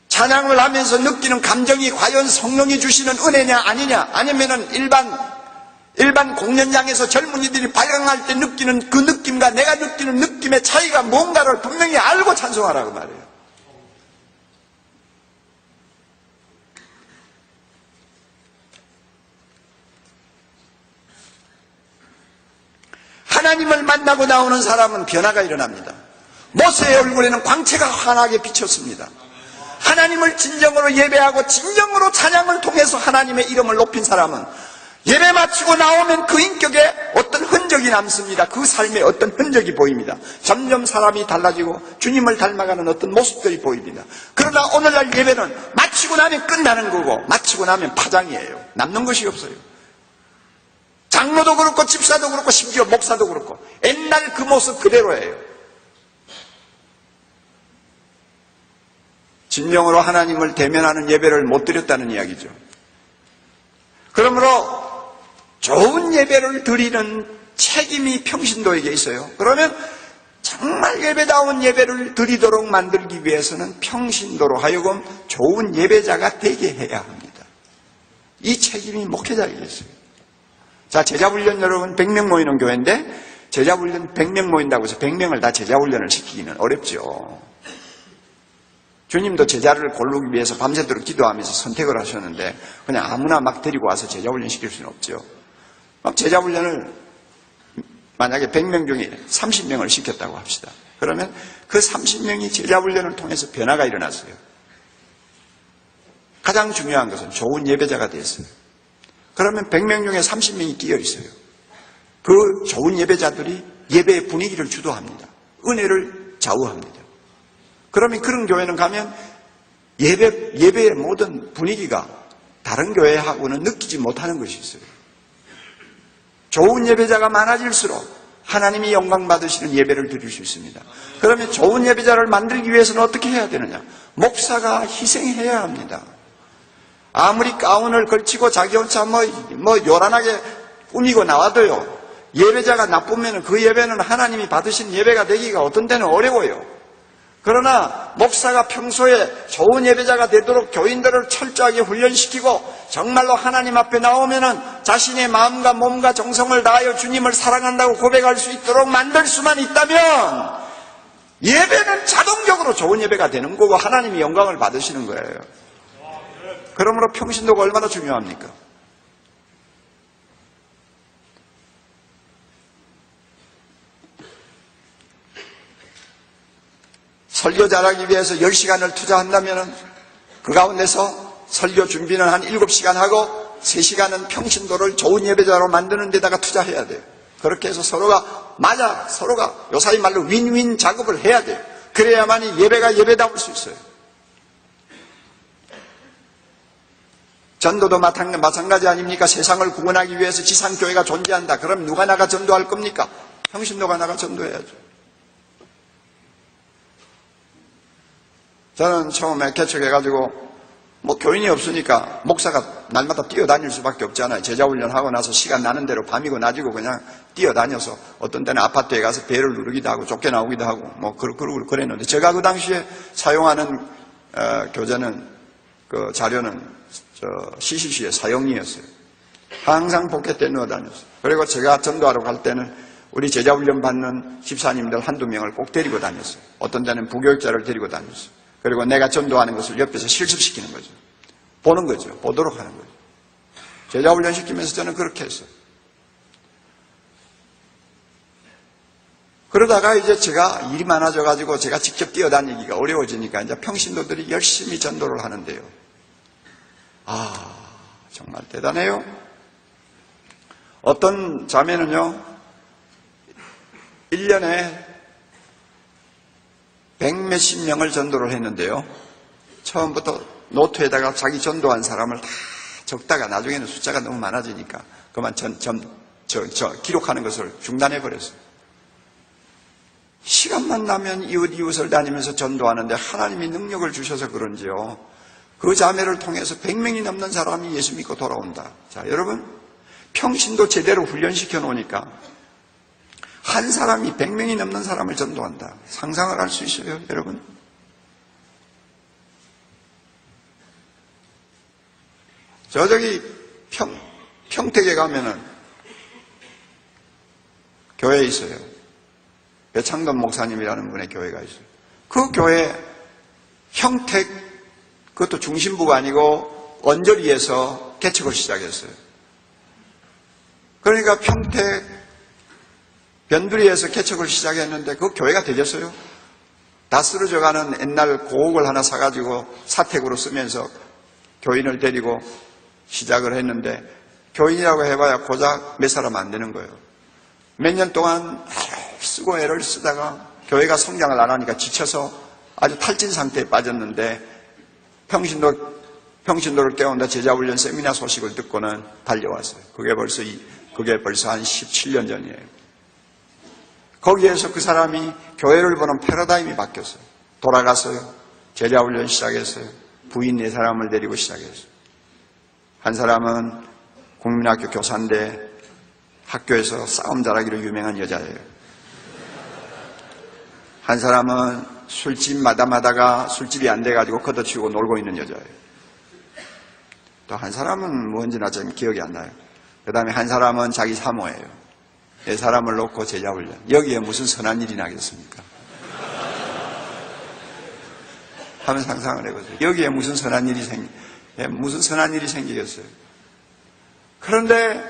찬양을 하면서 느끼는 감정이 과연 성령이 주시는 은혜냐 아니냐, 아니면은 일반 공연장에서 젊은이들이 발광할 때 느끼는 그 느낌과 내가 느끼는 느낌의 차이가 뭔가를 분명히 알고 찬송하라고 말해요. 하나님을 만나고 나오는 사람은 변화가 일어납니다. 모세의 얼굴에는 광채가 환하게 비쳤습니다. 하나님을 진정으로 예배하고 진정으로 찬양을 통해서 하나님의 이름을 높인 사람은 예배 마치고 나오면 그 인격에 어떤 흔적이 남습니다. 그 삶에 어떤 흔적이 보입니다. 점점 사람이 달라지고 주님을 닮아가는 어떤 모습들이 보입니다. 그러나 오늘날 예배는 마치고 나면 끝나는 거고 마치고 나면 파장이에요. 남는 것이 없어요. 장로도 그렇고 집사도 그렇고 심지어 목사도 그렇고 옛날 그 모습 그대로예요. 진정으로 하나님을 대면하는 예배를 못 드렸다는 이야기죠. 그러므로 좋은 예배를 드리는 책임이 평신도에게 있어요. 그러면 정말 예배다운 예배를 드리도록 만들기 위해서는 평신도로 하여금 좋은 예배자가 되게 해야 합니다. 이 책임이 목회자에게 있어요. 자, 제자훈련 여러분 100명 모이는 교회인데 제자훈련 100명 모인다고 해서 100명을 다 제자훈련을 시키기는 어렵죠. 주님도 제자를 고르기 위해서 밤새도록 기도하면서 선택을 하셨는데 그냥 아무나 막 데리고 와서 제자훈련 시킬 수는 없죠. 제자훈련을 만약에 100명 중에 30명을 시켰다고 합시다. 그러면 그 30명이 제자훈련을 통해서 변화가 일어났어요. 가장 중요한 것은 좋은 예배자가 됐어요. 그러면 100명 중에 30명이 끼어 있어요. 그 좋은 예배자들이 예배의 분위기를 주도합니다. 은혜를 좌우합니다. 그러면 그런 교회는 가면 예배의 모든 분위기가 다른 교회하고는 느끼지 못하는 것이 있어요. 좋은 예배자가 많아질수록 하나님이 영광 받으시는 예배를 드릴 수 있습니다. 그러면 좋은 예배자를 만들기 위해서는 어떻게 해야 되느냐? 목사가 희생해야 합니다. 아무리 가운을 걸치고 자기 혼자 요란하게 꾸미고 나와도요, 예배자가 나쁘면 그 예배는 하나님이 받으신 예배가 되기가 어떤 때는 어려워요. 그러나 목사가 평소에 좋은 예배자가 되도록 교인들을 철저하게 훈련시키고 정말로 하나님 앞에 나오면은 자신의 마음과 몸과 정성을 다하여 주님을 사랑한다고 고백할 수 있도록 만들 수만 있다면 예배는 자동적으로 좋은 예배가 되는 거고 하나님이 영광을 받으시는 거예요. 그러므로 평신도가 얼마나 중요합니까? 설교 잘하기 위해서 10시간을 투자한다면 그 가운데서 설교 준비는 한 7시간 하고 3시간은 평신도를 좋은 예배자로 만드는 데다가 투자해야 돼요. 그렇게 해서 서로가 요사이 말로 윈윈 작업을 해야 돼요. 그래야만이 예배가 예배다울 수 있어요. 전도도 마찬가지 아닙니까? 세상을 구원하기 위해서 지상교회가 존재한다. 그럼 누가 나가 전도할 겁니까? 평신도가 나가 전도해야죠. 저는 처음에 개척해가지고 교인이 없으니까 목사가 날마다 뛰어다닐 수밖에 없잖아요. 제자훈련하고 나서 시간 나는 대로 밤이고 낮이고 그냥 뛰어다녀서 어떤 때는 아파트에 가서 배를 누르기도 하고 쫓겨나오기도 하고 그러고 그랬는데 제가 그 당시에 사용하는 교재는 그 자료는 CCC의 사형리였어요. 항상 포켓에 넣어 다녔어요. 그리고 제가 전도하러 갈 때는 우리 제자훈련 받는 집사님들 한두 명을 꼭 데리고 다녔어요. 어떤 데는 부교육자를 데리고 다녔어요. 그리고 내가 전도하는 것을 옆에서 실습시키는 거죠. 보는 거죠. 보도록 하는 거죠. 제자훈련 시키면서 저는 그렇게 했어요. 그러다가 이제 제가 일이 많아져가지고 제가 직접 뛰어다니기가 어려워지니까 이제 평신도들이 열심히 전도를 하는데요. 정말 대단해요. 어떤 자매는요, 1년에 100몇십 명을 전도를 했는데요. 처음부터 노트에다가 자기 전도한 사람을 다 적다가 나중에는 숫자가 너무 많아지니까 그만 기록하는 것을 중단해버렸어요. 시간만 나면 이웃을 다니면서 전도하는데 하나님이 능력을 주셔서 그런지요. 그 자매를 통해서 100명이 넘는 사람이 예수 믿고 돌아온다. 자, 여러분, 평신도 제대로 훈련시켜 놓으니까 한 사람이 100명이 넘는 사람을 전도한다. 상상을 할 수 있어요, 여러분? 저기 평택에 가면은 교회에 있어요. 배창돈 목사님이라는 분의 교회가 있어요. 그 교회 형택, 그것도 중심부가 아니고 언저리에서 개척을 시작했어요. 그러니까 평택 변두리에서 개척을 시작했는데 그 교회가 되겠어요? 다 쓰러져가는 옛날 고옥을 하나 사가지고 사택으로 쓰면서 교인을 데리고 시작을 했는데 교인이라고 해봐야 고작 몇 사람 안 되는 거예요. 몇 년 동안 쓰고 애를 쓰다가 교회가 성장을 안 하니까 지쳐서 아주 탈진 상태에 빠졌는데 평신도를 깨운다 제자훈련 세미나 소식을 듣고는 달려왔어요. 그게 벌써 한 17년 전이에요. 거기에서 그 사람이 교회를 보는 패러다임이 바뀌었어요. 돌아갔어요. 제자훈련 시작했어요. 부인 4사람을 데리고 시작했어요. 한 사람은 국민학교 교사인데 학교에서 싸움 잘하기로 유명한 여자예요. 한 사람은 술집 마다마다가 술집이 안 돼가지고 걷어치우고 놀고 있는 여자예요. 또 한 사람은 뭔지나 좀 기억이 안 나요. 그 다음에 한 사람은 자기 사모예요. 4사람을 놓고 제자훈련. 여기에 무슨 선한 일이 나겠습니까? 하면 상상을 해보세요. 여기에 무슨 선한 일이 생기겠어요? 그런데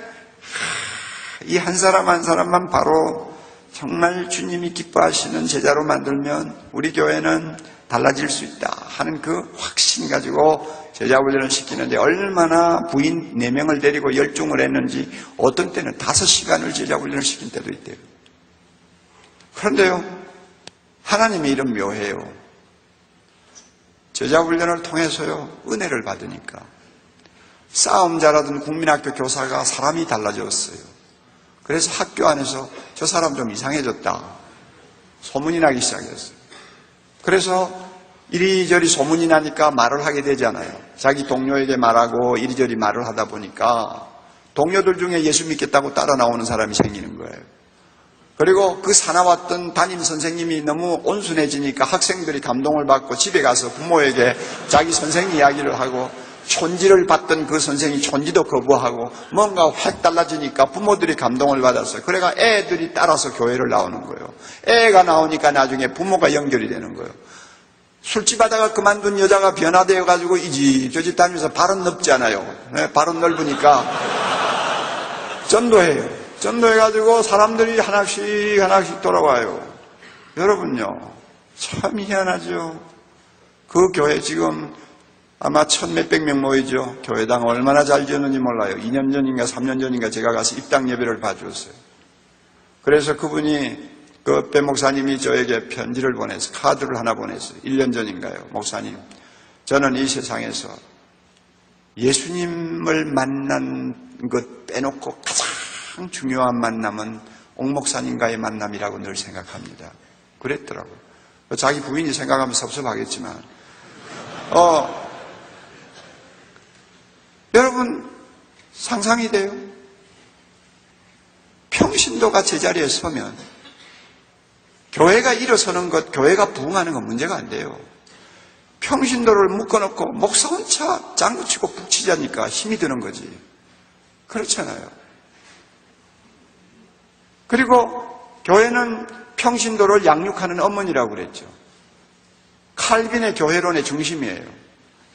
이 한 사람 한 사람만 바로 정말 주님이 기뻐하시는 제자로 만들면 우리 교회는 달라질 수 있다 하는 그 확신 가지고 제자훈련을 시키는데 얼마나 부인 4명을 데리고 열중을 했는지 어떤 때는 5시간을 제자훈련을 시킨 때도 있대요. 그런데요, 하나님의 이름 묘해요. 제자훈련을 통해서요, 은혜를 받으니까 싸움 잘하던 국민학교 교사가 사람이 달라졌어요. 그래서 학교 안에서 저 사람 좀 이상해졌다 소문이 나기 시작했어요. 그래서 이리저리 소문이 나니까 말을 하게 되잖아요. 자기 동료에게 말하고 이리저리 말을 하다 보니까 동료들 중에 예수 믿겠다고 따라 나오는 사람이 생기는 거예요. 그리고 그 사나웠던 담임 선생님이 너무 온순해지니까 학생들이 감동을 받고 집에 가서 부모에게 자기 선생 이야기를 하고 촌지를 받던 그 선생이 촌지도 거부하고 뭔가 확 달라지니까 부모들이 감동을 받았어요. 그래가 애들이 따라서 교회를 나오는 거예요. 애가 나오니까 나중에 부모가 연결이 되는 거예요. 술집 하다가 그만둔 여자가 변화되어 가지고 저집 다니면서 발은 넓잖아요. 네, 발은 넓으니까 전도해요. 전도해가지고 사람들이 하나씩 돌아와요. 여러분요, 참 희한하죠. 그 교회 지금 아마 1000몇백 명 모이죠. 교회당 얼마나 잘 지었는지 몰라요. 2년 전인가 3년 전인가 제가 가서 입당 예배를 봐주었어요. 그래서 그분이 그 배 목사님이 저에게 편지를 보냈어요. 카드를 하나 보냈어요. 1년 전인가요. 목사님, 저는 이 세상에서 예수님을 만난 것 빼놓고 가장 중요한 만남은 옥 목사님과의 만남이라고 늘 생각합니다. 그랬더라고요. 자기 부인이 생각하면 섭섭하겠지만 여러분 상상이 돼요? 평신도가 제자리에 서면 교회가 일어서는 것, 교회가 부흥하는 건 문제가 안 돼요. 평신도를 묶어놓고 목사 혼자 장구치고 북치자니까 힘이 드는 거지. 그렇잖아요. 그리고 교회는 평신도를 양육하는 어머니라고 그랬죠. 칼빈의 교회론의 중심이에요.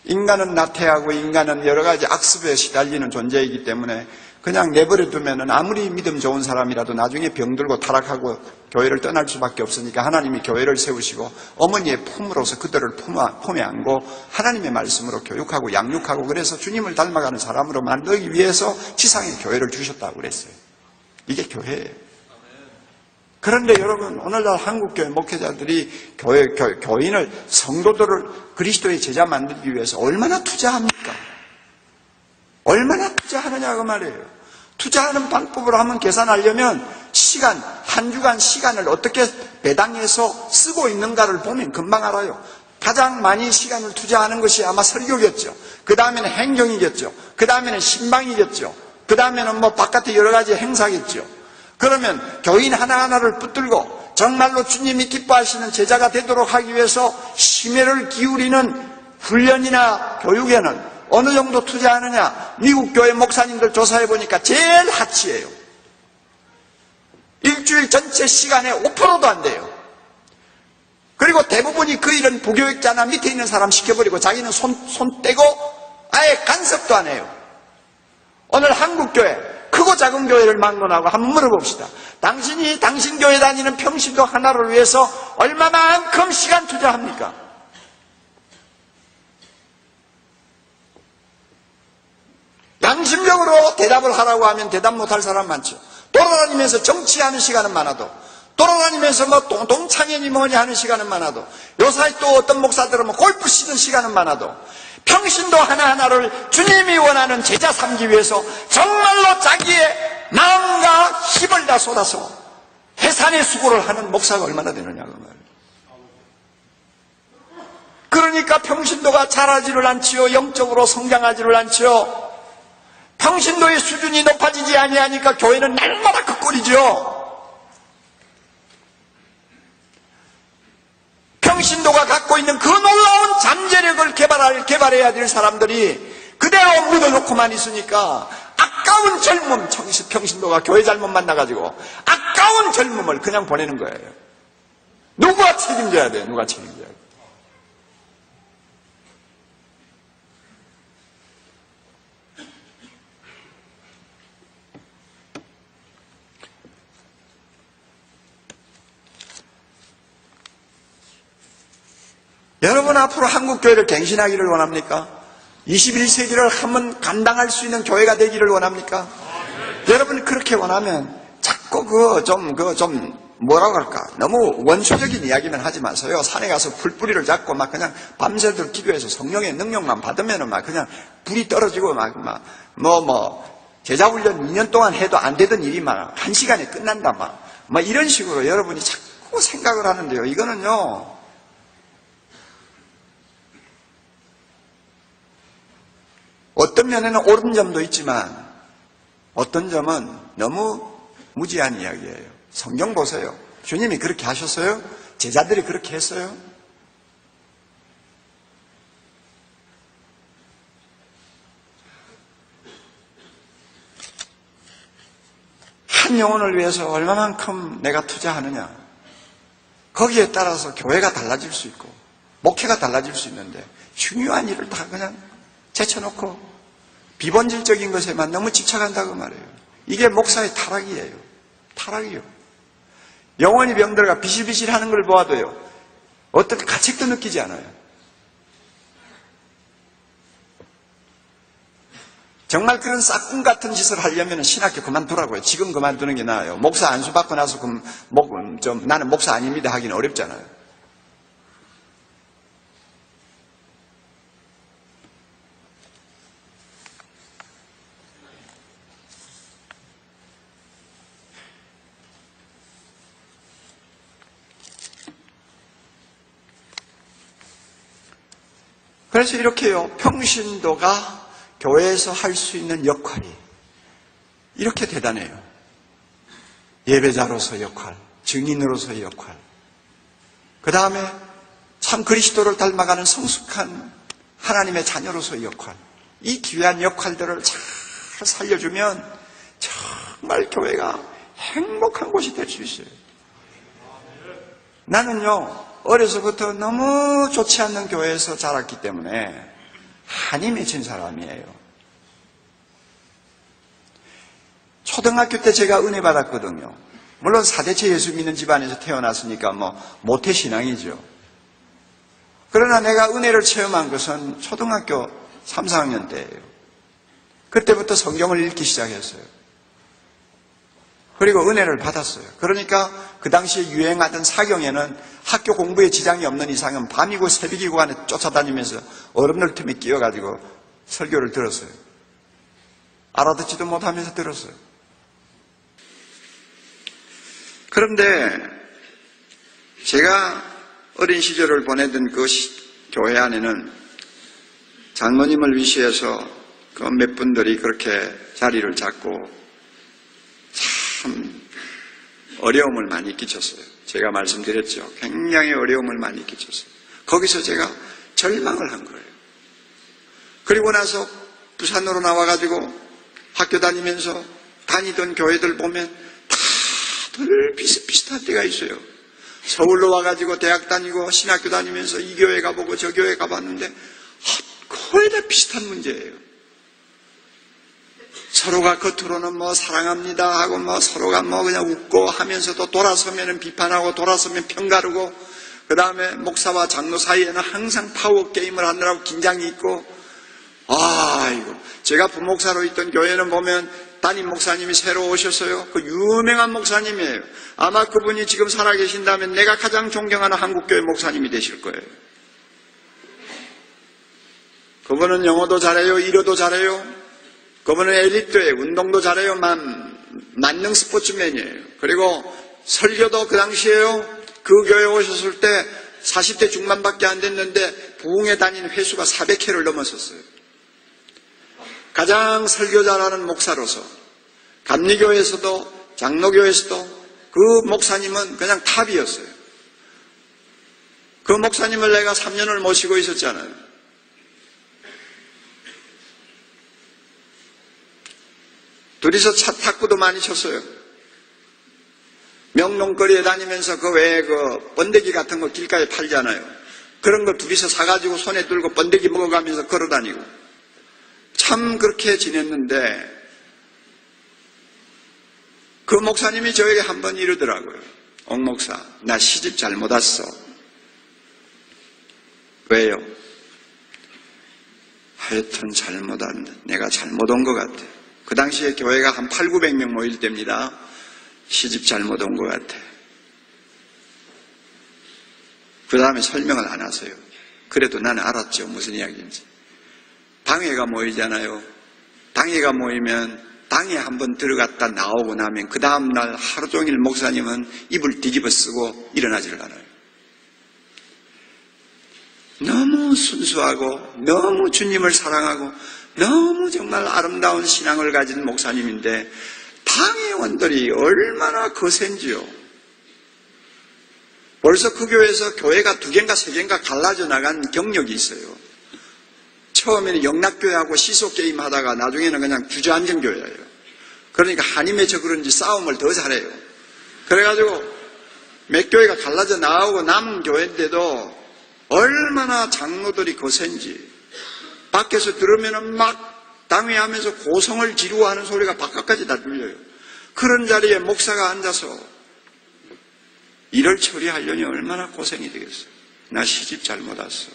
인간은 나태하고 인간은 여러 가지 악습에 시달리는 존재이기 때문에 그냥 내버려 두면은 아무리 믿음 좋은 사람이라도 나중에 병들고 타락하고 교회를 떠날 수밖에 없으니까 하나님이 교회를 세우시고 어머니의 품으로서 그들을 품에 안고 하나님의 말씀으로 교육하고 양육하고 그래서 주님을 닮아가는 사람으로 만들기 위해서 지상에 교회를 주셨다고 그랬어요. 이게 교회예요. 그런데 여러분, 오늘날 한국교회 목회자들이 교인을, 성도들을 그리스도의 제자 만들기 위해서 얼마나 투자합니까? 얼마나 투자하느냐 그 말이에요. 투자하는 방법으로 한번 계산하려면 시간, 한 주간 시간을 어떻게 배당해서 쓰고 있는가를 보면 금방 알아요. 가장 많이 시간을 투자하는 것이 아마 설교겠죠. 그 다음에는 행정이겠죠. 그 다음에는 신방이겠죠. 그 다음에는 뭐 바깥에 여러 가지 행사겠죠. 그러면 교인 하나하나를 붙들고 정말로 주님이 기뻐하시는 제자가 되도록 하기 위해서 심혈을 기울이는 훈련이나 교육에는 어느 정도 투자하느냐? 미국 교회 목사님들 조사해 보니까 제일 하치예요. 일주일 전체 시간의 5%도 안 돼요. 그리고 대부분이 그 일은 부교육자나 밑에 있는 사람 시켜버리고 자기는 손 떼고 아예 간섭도 안 해요. 오늘 한국교회 크고 작은 교회를 막론하고 한번 물어봅시다. 당신이 당신 교회 다니는 평신도 하나를 위해서 얼마만큼 시간 투자합니까? 양심적으로 대답을 하라고 하면 대답 못할 사람 많죠. 돌아다니면서 정치하는 시간은 많아도, 돌아다니면서 뭐 동창회니 뭐니 하는 시간은 많아도, 요사이 또 어떤 목사들은 뭐 골프 치는 시간은 많아도, 평신도 하나하나를 주님이 원하는 제자 삼기 위해서 정말로 자기의 마음과 힘을 다 쏟아서 해산의 수고를 하는 목사가 얼마나 되느냐고 말이에요. 그러니까 평신도가 자라지를 않지요. 영적으로 성장하지를 않지요. 평신도의 수준이 높아지지 아니하니까 교회는 날마다 그 꼴이죠. 평신도가 갖고 있는 그 놀라운 잠재력을 개발해야 될 사람들이 그대로 묻어놓고만 있으니까 아까운 젊음, 평신도가 교회 잘못 만나가지고 아까운 젊음을 그냥 보내는 거예요. 누가 책임져야 돼? 누가 책임져야 돼? 여러분 앞으로 한국교회를 갱신하기를 원합니까? 21세기를 한번 감당할 수 있는 교회가 되기를 원합니까? 여러분이 그렇게 원하면 자꾸 뭐라고 할까? 너무 원초적인 이야기만 하지 마세요. 산에 가서 풀뿌리를 잡고 막 그냥 밤새도록 기도해서 성령의 능력만 받으면은 막 그냥 불이 떨어지고 제자훈련 2년 동안 해도 안 되던 일이 막 1시간에 끝난다 막 이런 식으로 여러분이 자꾸 생각을 하는데요. 이거는요. 어떤 면에는 옳은 점도 있지만 어떤 점은 너무 무지한 이야기예요. 성경 보세요. 주님이 그렇게 하셨어요? 제자들이 그렇게 했어요? 한 영혼을 위해서 얼마만큼 내가 투자하느냐, 거기에 따라서 교회가 달라질 수 있고 목회가 달라질 수 있는데 중요한 일을 다 그냥 제쳐놓고 비본질적인 것에만 너무 집착한다고 말해요. 이게 목사의 타락이에요. 타락이요. 영원히 병들어가 비실비실하는 걸 보아도요, 어떤 가책도 느끼지 않아요. 정말 그런 싹군 같은 짓을 하려면 신학교 그만두라고요. 지금 그만두는 게 나아요. 목사 안수 받고 나서 나는 목사 아닙니다 하기는 어렵잖아요. 그래서 이렇게요, 평신도가 교회에서 할 수 있는 역할이 이렇게 대단해요. 예배자로서의 역할, 증인으로서의 역할, 그 다음에 참 그리스도를 닮아가는 성숙한 하나님의 자녀로서의 역할, 이 귀한 역할들을 잘 살려주면 정말 교회가 행복한 곳이 될 수 있어요. 나는요, 어려서부터 너무 좋지 않는 교회에서 자랐기 때문에 한이 맺힌 사람이에요. 초등학교 때 제가 은혜 받았거든요. 물론 사대체 예수 믿는 집안에서 태어났으니까 모태신앙이죠. 그러나 내가 은혜를 체험한 것은 초등학교 3, 4학년 때예요. 그때부터 성경을 읽기 시작했어요. 그리고 은혜를 받았어요. 그러니까 그 당시에 유행하던 사경에는 학교 공부에 지장이 없는 이상은 밤이고 새벽이고 안에 쫓아다니면서 어른들 틈에 끼어가지고 설교를 들었어요. 알아듣지도 못하면서 들었어요. 그런데 제가 어린 시절을 보내던 그 교회 안에는 장로님을 위시해서 그 몇 분들이 그렇게 자리를 잡고 참 어려움을 많이 끼쳤어요. 제가 말씀드렸죠. 굉장히 어려움을 많이 끼쳤어요. 거기서 제가 절망을 한 거예요. 그리고 나서 부산으로 나와가지고 학교 다니면서 다니던 교회들 보면 다들 비슷비슷한 데가 있어요. 서울로 와가지고 대학 다니고 신학교 다니면서 이 교회 가보고 저 교회 가봤는데 거의 다 비슷한 문제예요. 서로가 겉으로는 사랑합니다 하고 서로가 그냥 웃고 하면서도 돌아서면 비판하고 돌아서면 편가르고 그 다음에 목사와 장로 사이에는 항상 파워 게임을 하느라고 긴장이 있고 이거 제가 부목사로 있던 교회는 보면 담임 목사님이 새로 오셨어요. 그 유명한 목사님이에요. 아마 그분이 지금 살아계신다면 내가 가장 존경하는 한국교회 목사님이 되실 거예요. 그분은 영어도 잘해요. 일어도 잘해요. 그분은 엘리트예요. 운동도 잘해요. 만능 스포츠맨이에요. 그리고 설교도 그 당시에요. 그 교회에 오셨을 때 40대 중반밖에 안 됐는데 부흥에 다닌 횟수가 400회를 넘었었어요. 가장 설교 잘하는 목사로서 감리교회에서도 장로교회에서도 그 목사님은 그냥 탑이었어요. 그 목사님을 내가 3년을 모시고 있었잖아요. 둘이서 차 탁구도 많이 쳤어요. 명동거리에 다니면서 그 외에 그 번데기 같은 거 길가에 팔잖아요. 그런 거 둘이서 사가지고 손에 들고 번데기 먹어가면서 걸어다니고 참 그렇게 지냈는데 그 목사님이 저에게 한 번 이러더라고요. 옥 목사, 나 시집 잘못 왔어. 왜요? 하여튼 잘못 왔네. 내가 잘못 온 것 같아. 그 당시에 교회가 한 800~900명 모일 때입니다. 시집 잘못 온 것 같아. 그 다음에 설명을 안 하세요. 그래도 나는 알았죠. 무슨 이야기인지. 당회가 모이잖아요. 당회가 모이면 당에 한번 들어갔다 나오고 나면 그 다음날 하루 종일 목사님은 입을 뒤집어 쓰고 일어나지를 않아요. 너무 순수하고 너무 주님을 사랑하고 너무 정말 아름다운 신앙을 가진 목사님인데 당회원들이 얼마나 거센지요. 벌써 그 교회에서 교회가 2개인가 3개인가 갈라져 나간 경력이 있어요. 처음에는 영락교회하고 시소게임 하다가 나중에는 그냥 주저앉은 교회예요. 그러니까 한이 맺혀 그런지 싸움을 더 잘해요. 그래가지고 몇 교회가 갈라져 나오고 남은 교회인데도 얼마나 장로들이 거센지 밖에서 들으면 막 당회하면서 고성을 지루하는 소리가 바깥까지 다 들려요. 그런 자리에 목사가 앉아서 일을 처리하려니 얼마나 고생이 되겠어요. 나 시집 잘못 왔어.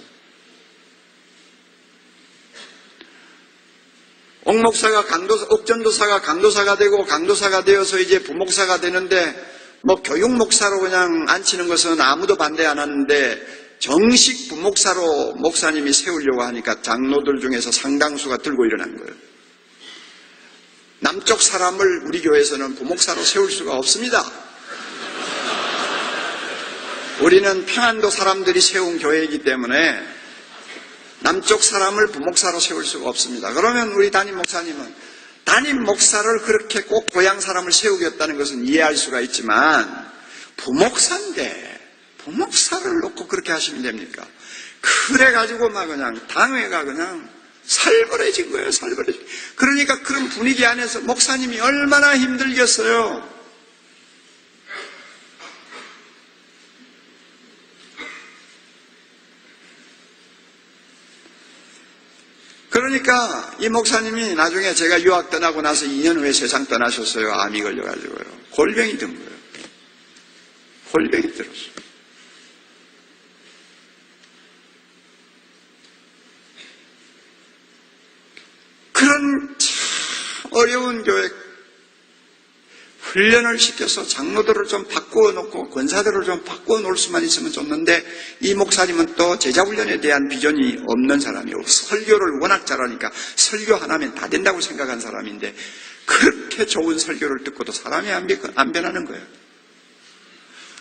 옥 목사가 옥전도사가 강도사가 되고 강도사가 되어서 이제 부목사가 되는데 교육 목사로 그냥 앉히는 것은 아무도 반대 안 하는데 정식 부목사로 목사님이 세우려고 하니까 장로들 중에서 상당수가 들고 일어난 거예요. 남쪽 사람을 우리 교회에서는 부목사로 세울 수가 없습니다. 우리는 평안도 사람들이 세운 교회이기 때문에 남쪽 사람을 부목사로 세울 수가 없습니다. 그러면 우리 담임 목사님은 담임 목사를 그렇게 꼭 고향 사람을 세우겠다는 것은 이해할 수가 있지만 부목사인데 부목사를 놓고 그렇게 하시면 됩니까? 그래가지고 막 그냥 당회가 그냥 살벌해진 거예요. 살벌해진. 그러니까 그런 분위기 안에서 목사님이 얼마나 힘들겠어요. 그러니까 이 목사님이 나중에 제가 유학 떠나고 나서 2년 후에 세상 떠나셨어요. 암이 걸려가지고요. 골병이 든 거예요. 골병이 들었어요. 그런 참 어려운 교회 훈련을 시켜서 장로들을 좀 바꾸어 놓고 권사들을 좀 바꾸어 놓을 수만 있으면 좋는데 이 목사님은 또 제자훈련에 대한 비전이 없는 사람이고 설교를 워낙 잘하니까 설교 하나면 다 된다고 생각한 사람인데 그렇게 좋은 설교를 듣고도 사람이 안 변하는 거예요.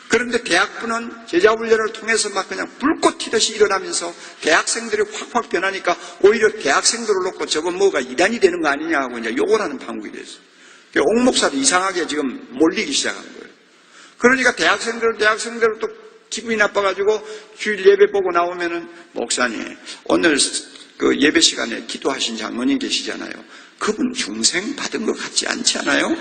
그런데 대학부는 제자훈련을 통해서 막 그냥 불꽃 튀듯이 일어나면서 대학생들이 확확 변하니까 오히려 대학생들을 놓고 저건 뭐가 이단이 되는 거 아니냐 하고 이제 욕을 하는 판국이 됐어요. 옥 목사도 이상하게 지금 몰리기 시작한 거예요. 그러니까 대학생들은 또 기분이 나빠가지고 주일 예배 보고 나오면은 목사님 오늘 그 예배 시간에 기도하신 장로님 계시잖아요. 그분 중생 받은 것 같지 않지 않아요?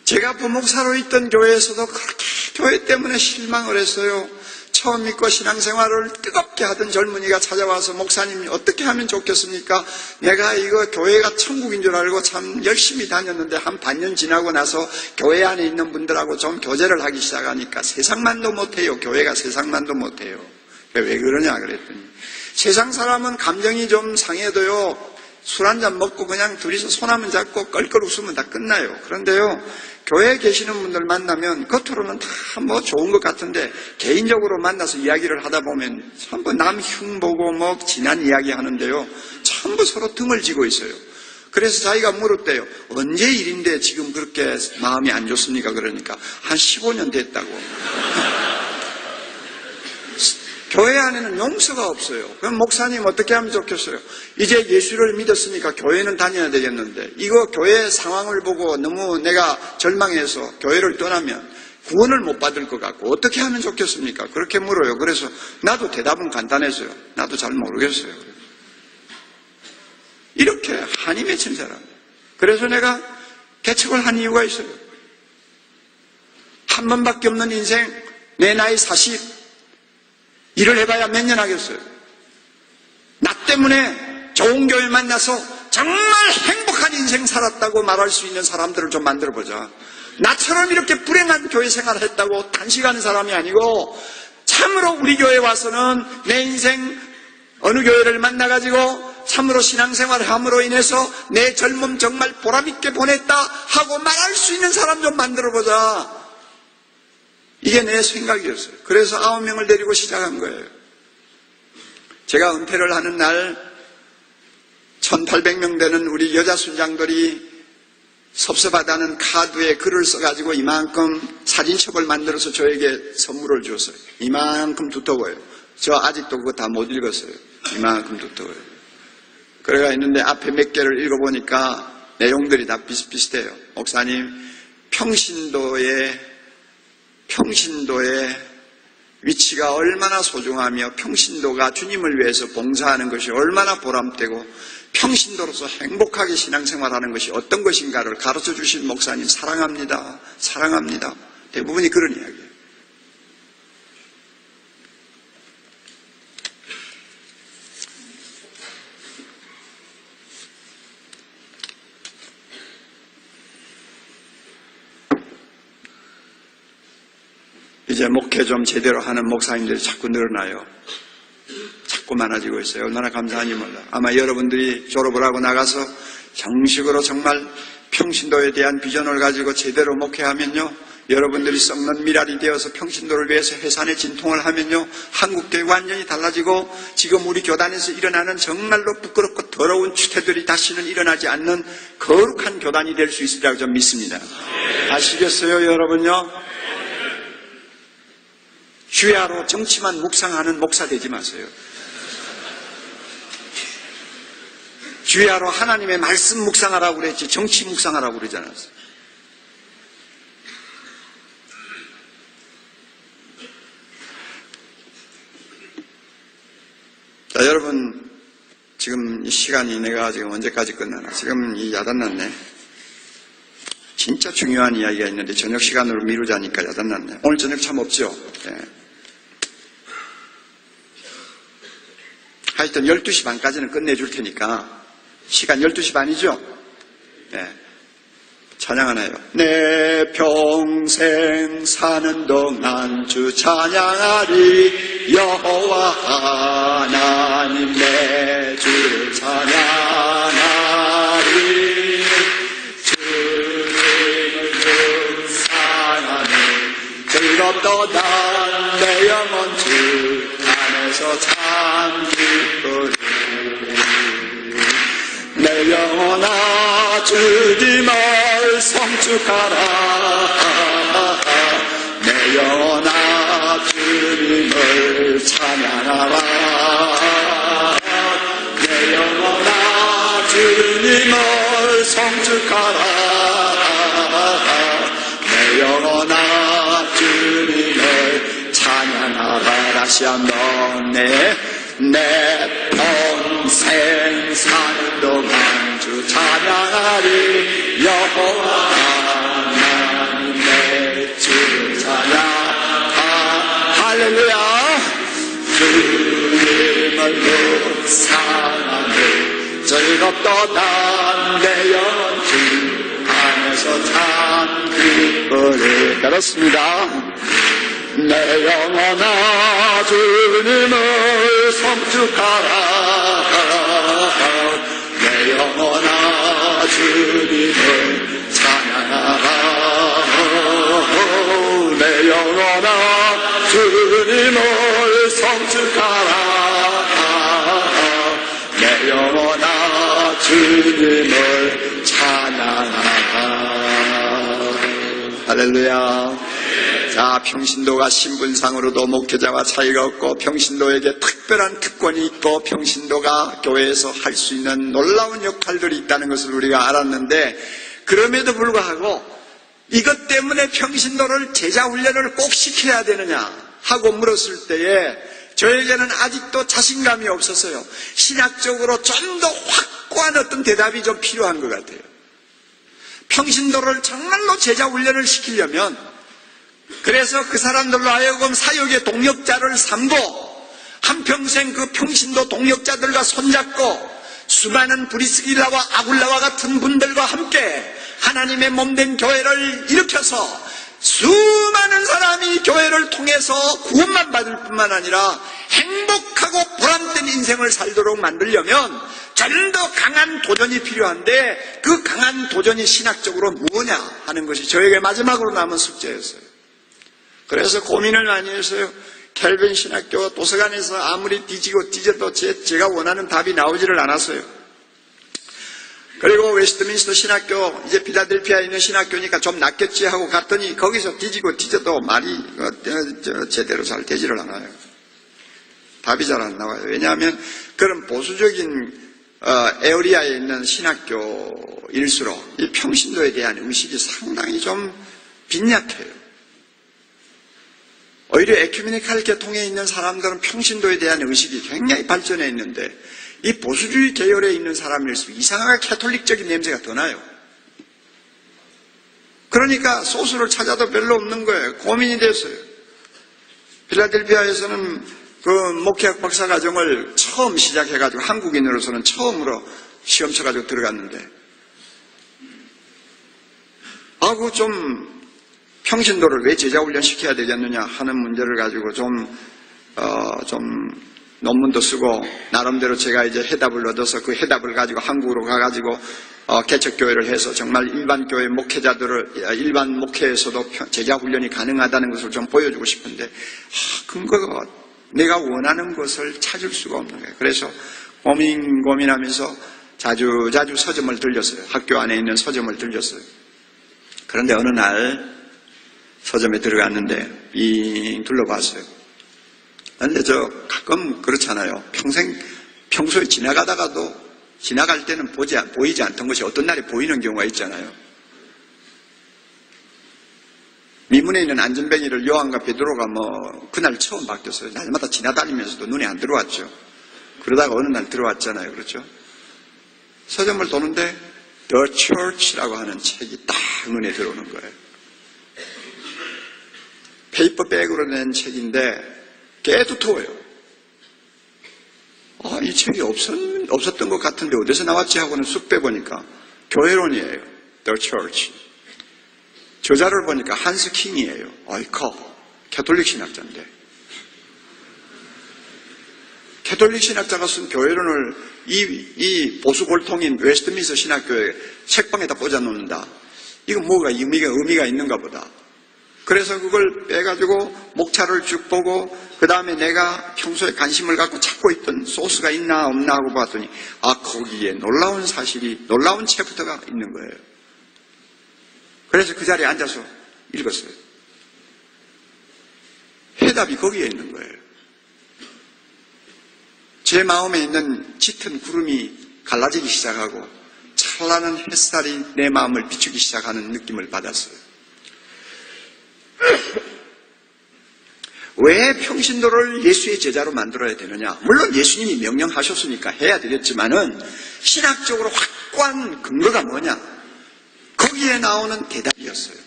제가 부목사로 있던 교회에서도 그렇게 교회 때문에 실망을 했어요. 처음 믿고 신앙생활을 뜨겁게 하던 젊은이가 찾아와서 목사님이 어떻게 하면 좋겠습니까? 내가 이거 교회가 천국인 줄 알고 참 열심히 다녔는데 한 반년 지나고 나서 교회 안에 있는 분들하고 좀 교제를 하기 시작하니까 세상만도 못해요. 교회가 세상만도 못해요. 왜 그러냐 그랬더니 세상 사람은 감정이 좀 상해도요. 술 한잔 먹고 그냥 둘이서 손 한번 잡고 껄껄 웃으면 다 끝나요. 그런데요. 교회에 계시는 분들 만나면 겉으로는 다 뭐 좋은 것 같은데 개인적으로 만나서 이야기를 하다 보면 전부 남 흉보고 뭐 지난 이야기 하는데요. 전부 서로 등을 지고 있어요. 그래서 자기가 물었대요. 언제 일인데 지금 그렇게 마음이 안 좋습니까? 그러니까 한 15년 됐다고. 교회 안에는 용서가 없어요. 그럼 목사님 어떻게 하면 좋겠어요? 이제 예수를 믿었으니까 교회는 다녀야 되겠는데 이거 교회 상황을 보고 너무 내가 절망해서 교회를 떠나면 구원을 못 받을 것 같고 어떻게 하면 좋겠습니까? 그렇게 물어요. 그래서 나도 대답은 간단했어요. 나도 잘 모르겠어요. 이렇게 한이 맺힌 사람. 그래서 내가 개척을 한 이유가 있어요. 한 번밖에 없는 인생, 내 나이 40, 일을 해봐야 몇 년 하겠어요. 나 때문에 좋은 교회 만나서 정말 행복한 인생 살았다고 말할 수 있는 사람들을 좀 만들어보자. 나처럼 이렇게 불행한 교회 생활을 했다고 단식하는 사람이 아니고 참으로 우리 교회에 와서는 내 인생 어느 교회를 만나가지고 참으로 신앙생활을 함으로 인해서 내 젊음 정말 보람있게 보냈다 하고 말할 수 있는 사람 좀 만들어보자. 이게 내 생각이었어요. 그래서 9명을 데리고 시작한 거예요. 제가 은퇴를 하는 날 1800명 되는 우리 여자 순장들이 섭섭하다는 카드에 글을 써가지고 이만큼 사진첩을 만들어서 저에게 선물을 줬어요. 이만큼 두터워요. 저 아직도 그거 다 못 읽었어요. 이만큼 두터워요. 그래가 있는데 앞에 몇 개를 읽어보니까 내용들이 다 비슷비슷해요. 목사님, 평신도의 위치가 얼마나 소중하며 평신도가 주님을 위해서 봉사하는 것이 얼마나 보람되고 평신도로서 행복하게 신앙생활하는 것이 어떤 것인가를 가르쳐 주신 목사님 사랑합니다. 사랑합니다. 대부분이 그런 이야기예요. 이제 목회 좀 제대로 하는 목사님들이 자꾸 늘어나요. 자꾸 많아지고 있어요. 얼마나 감사한지 몰라. 아마 여러분들이 졸업을 하고 나가서 정식으로 정말 평신도에 대한 비전을 가지고 제대로 목회하면요. 여러분들이 썩는 미랄이 되어서 평신도를 위해서 해산의 진통을 하면요. 한국교회 완전히 달라지고 지금 우리 교단에서 일어나는 정말로 부끄럽고 더러운 추태들이 다시는 일어나지 않는 거룩한 교단이 될 수 있으리라고 좀 믿습니다. 아시겠어요, 여러분요? 주야로 정치만 묵상하는 목사 되지 마세요. 주야로 하나님의 말씀 묵상하라고 그랬지 정치 묵상하라고 그러지 않았어요. 자, 여러분, 지금 이 시간이 내가 지금 언제까지 끝나나? 지금 이 야단났네. 진짜 중요한 이야기가 있는데 저녁 시간으로 미루자니까 야단났네. 오늘 저녁 참 없죠? 네. 하여튼 12시 반까지는 끝내줄 테니까 시간 12시 반이죠? 네. 찬양 하나 해요. 내 평생 사는 동안 주 찬양하리 여호와 하나님 내 주를 찬양하리 주님을 묵상하니 즐겁도다 내 영혼 주 안에서 참 기쁘리 내 영혼아 주님을 성축하라 내 영혼아 주님을 찬양하라 내 영혼아 주님을 성축하라 내 영혼아 주님을 찬양하라 다시 한번 내 평생 사는 동안 주 찬양하리 여호와 하나님 내 주를 찬양하 할렐루야 주님을 묵상하니 즐겁도다 내 영혼 주 안에서 참 기쁘리 그렇습니다. 내 영혼아 주님을 성축하라 내 영혼아 주님을 찬양하라 내 영혼아 주님을 성축하라 내 영혼아 주님을 찬양하라 할렐루야. 자, 평신도가 신분상으로도 목회자와 차이가 없고 평신도에게 특별한 특권이 있고 평신도가 교회에서 할 수 있는 놀라운 역할들이 있다는 것을 우리가 알았는데 그럼에도 불구하고 이것 때문에 평신도를 제자훈련을 꼭 시켜야 되느냐 하고 물었을 때에 저에게는 아직도 자신감이 없었어요. 신학적으로 좀 더 확고한 어떤 대답이 좀 필요한 것 같아요. 평신도를 정말로 제자훈련을 시키려면 그래서 그 사람들로 하여금 사역의 동역자를 삼고 한평생 그 평신도 동역자들과 손잡고 수많은 브리스길라와 아굴라와 같은 분들과 함께 하나님의 몸된 교회를 일으켜서 수많은 사람이 교회를 통해서 구원만 받을 뿐만 아니라 행복하고 보람된 인생을 살도록 만들려면 좀 더 강한 도전이 필요한데 그 강한 도전이 신학적으로 뭐냐 하는 것이 저에게 마지막으로 남은 숙제였어요. 그래서 고민을 많이 했어요. 켈빈 신학교 도서관에서 아무리 뒤지고 뒤져도 제가 원하는 답이 나오지를 않았어요. 그리고 웨스트민스터 신학교, 이제 필라델피아에 있는 신학교니까 좀 낫겠지 하고 갔더니 거기서 뒤지고 뒤져도 말이 제대로 잘 되지를 않아요. 답이 잘 안 나와요. 왜냐하면 그런 보수적인 에어리아에 있는 신학교일수록 이 평신도에 대한 의식이 상당히 좀 빈약해요. 오히려 에큐메니칼 계통에 있는 사람들은 평신도에 대한 의식이 굉장히 발전해 있는데 이 보수주의 계열에 있는 사람일수록 이상하게 캐톨릭적인 냄새가 더 나요. 그러니까 소스를 찾아도 별로 없는 거예요. 고민이 됐어요. 필라델피아에서는 그 목회학 박사과정을 처음 시작해가지고 한국인으로서는 처음으로 시험 쳐가지고 들어갔는데 그거 좀 평신도를 왜 제자훈련 시켜야 되겠느냐 하는 문제를 가지고 좀 논문도 쓰고 나름대로 제가 이제 해답을 얻어서 그 해답을 가지고 한국으로 가가지고 개척교회를 해서 정말 일반 교회 목회자들을 일반 목회에서도 제자훈련이 가능하다는 것을 좀 보여주고 싶은데 근거가 내가 원하는 것을 찾을 수가 없는 거예요. 그래서 고민하면서 자주 서점을 들렸어요. 학교 안에 있는 서점을 들렸어요. 그런데 어느 날 서점에 들어갔는데 빙 둘러봤어요. 근데 가끔 그렇잖아요. 평소에 지나가다가도 지나갈 때는 보이지 않던 것이 어떤 날에 보이는 경우가 있잖아요. 미문에 있는 안전뱅이를 요한과 베드로가 그날 처음 바뀌었어요. 날마다 지나다니면서도 눈에 안 들어왔죠. 그러다가 어느 날 들어왔잖아요. 그렇죠? 서점을 도는데 The Church라고 하는 책이 딱 눈에 들어오는 거예요. 페이퍼백으로 낸 책인데 꽤 두터워요. 이 책이 없었던 것 같은데 어디서 나왔지 하고는 쑥 빼보니까 교회론이에요. The Church. 저자를 보니까 한스 킹이에요. 아이커. 캐톨릭 신학자인데. 캐톨릭 신학자가 쓴 교회론을 이 보수 골통인 웨스트민스터 신학교에 책방에다 꽂아놓는다. 이거 뭐가 의미가 있는가 보다. 그래서 그걸 빼가지고 목차를 쭉 보고 그 다음에 내가 평소에 관심을 갖고 찾고 있던 소스가 있나 없나 하고 봤더니 거기에 놀라운 챕터가 있는 거예요. 그래서 그 자리에 앉아서 읽었어요. 해답이 거기에 있는 거예요. 제 마음에 있는 짙은 구름이 갈라지기 시작하고 찬란한 햇살이 내 마음을 비추기 시작하는 느낌을 받았어요. 왜 평신도를 예수의 제자로 만들어야 되느냐? 물론 예수님이 명령하셨으니까 해야 되겠지만은 신학적으로 확고한 근거가 뭐냐? 거기에 나오는 대답이었어요.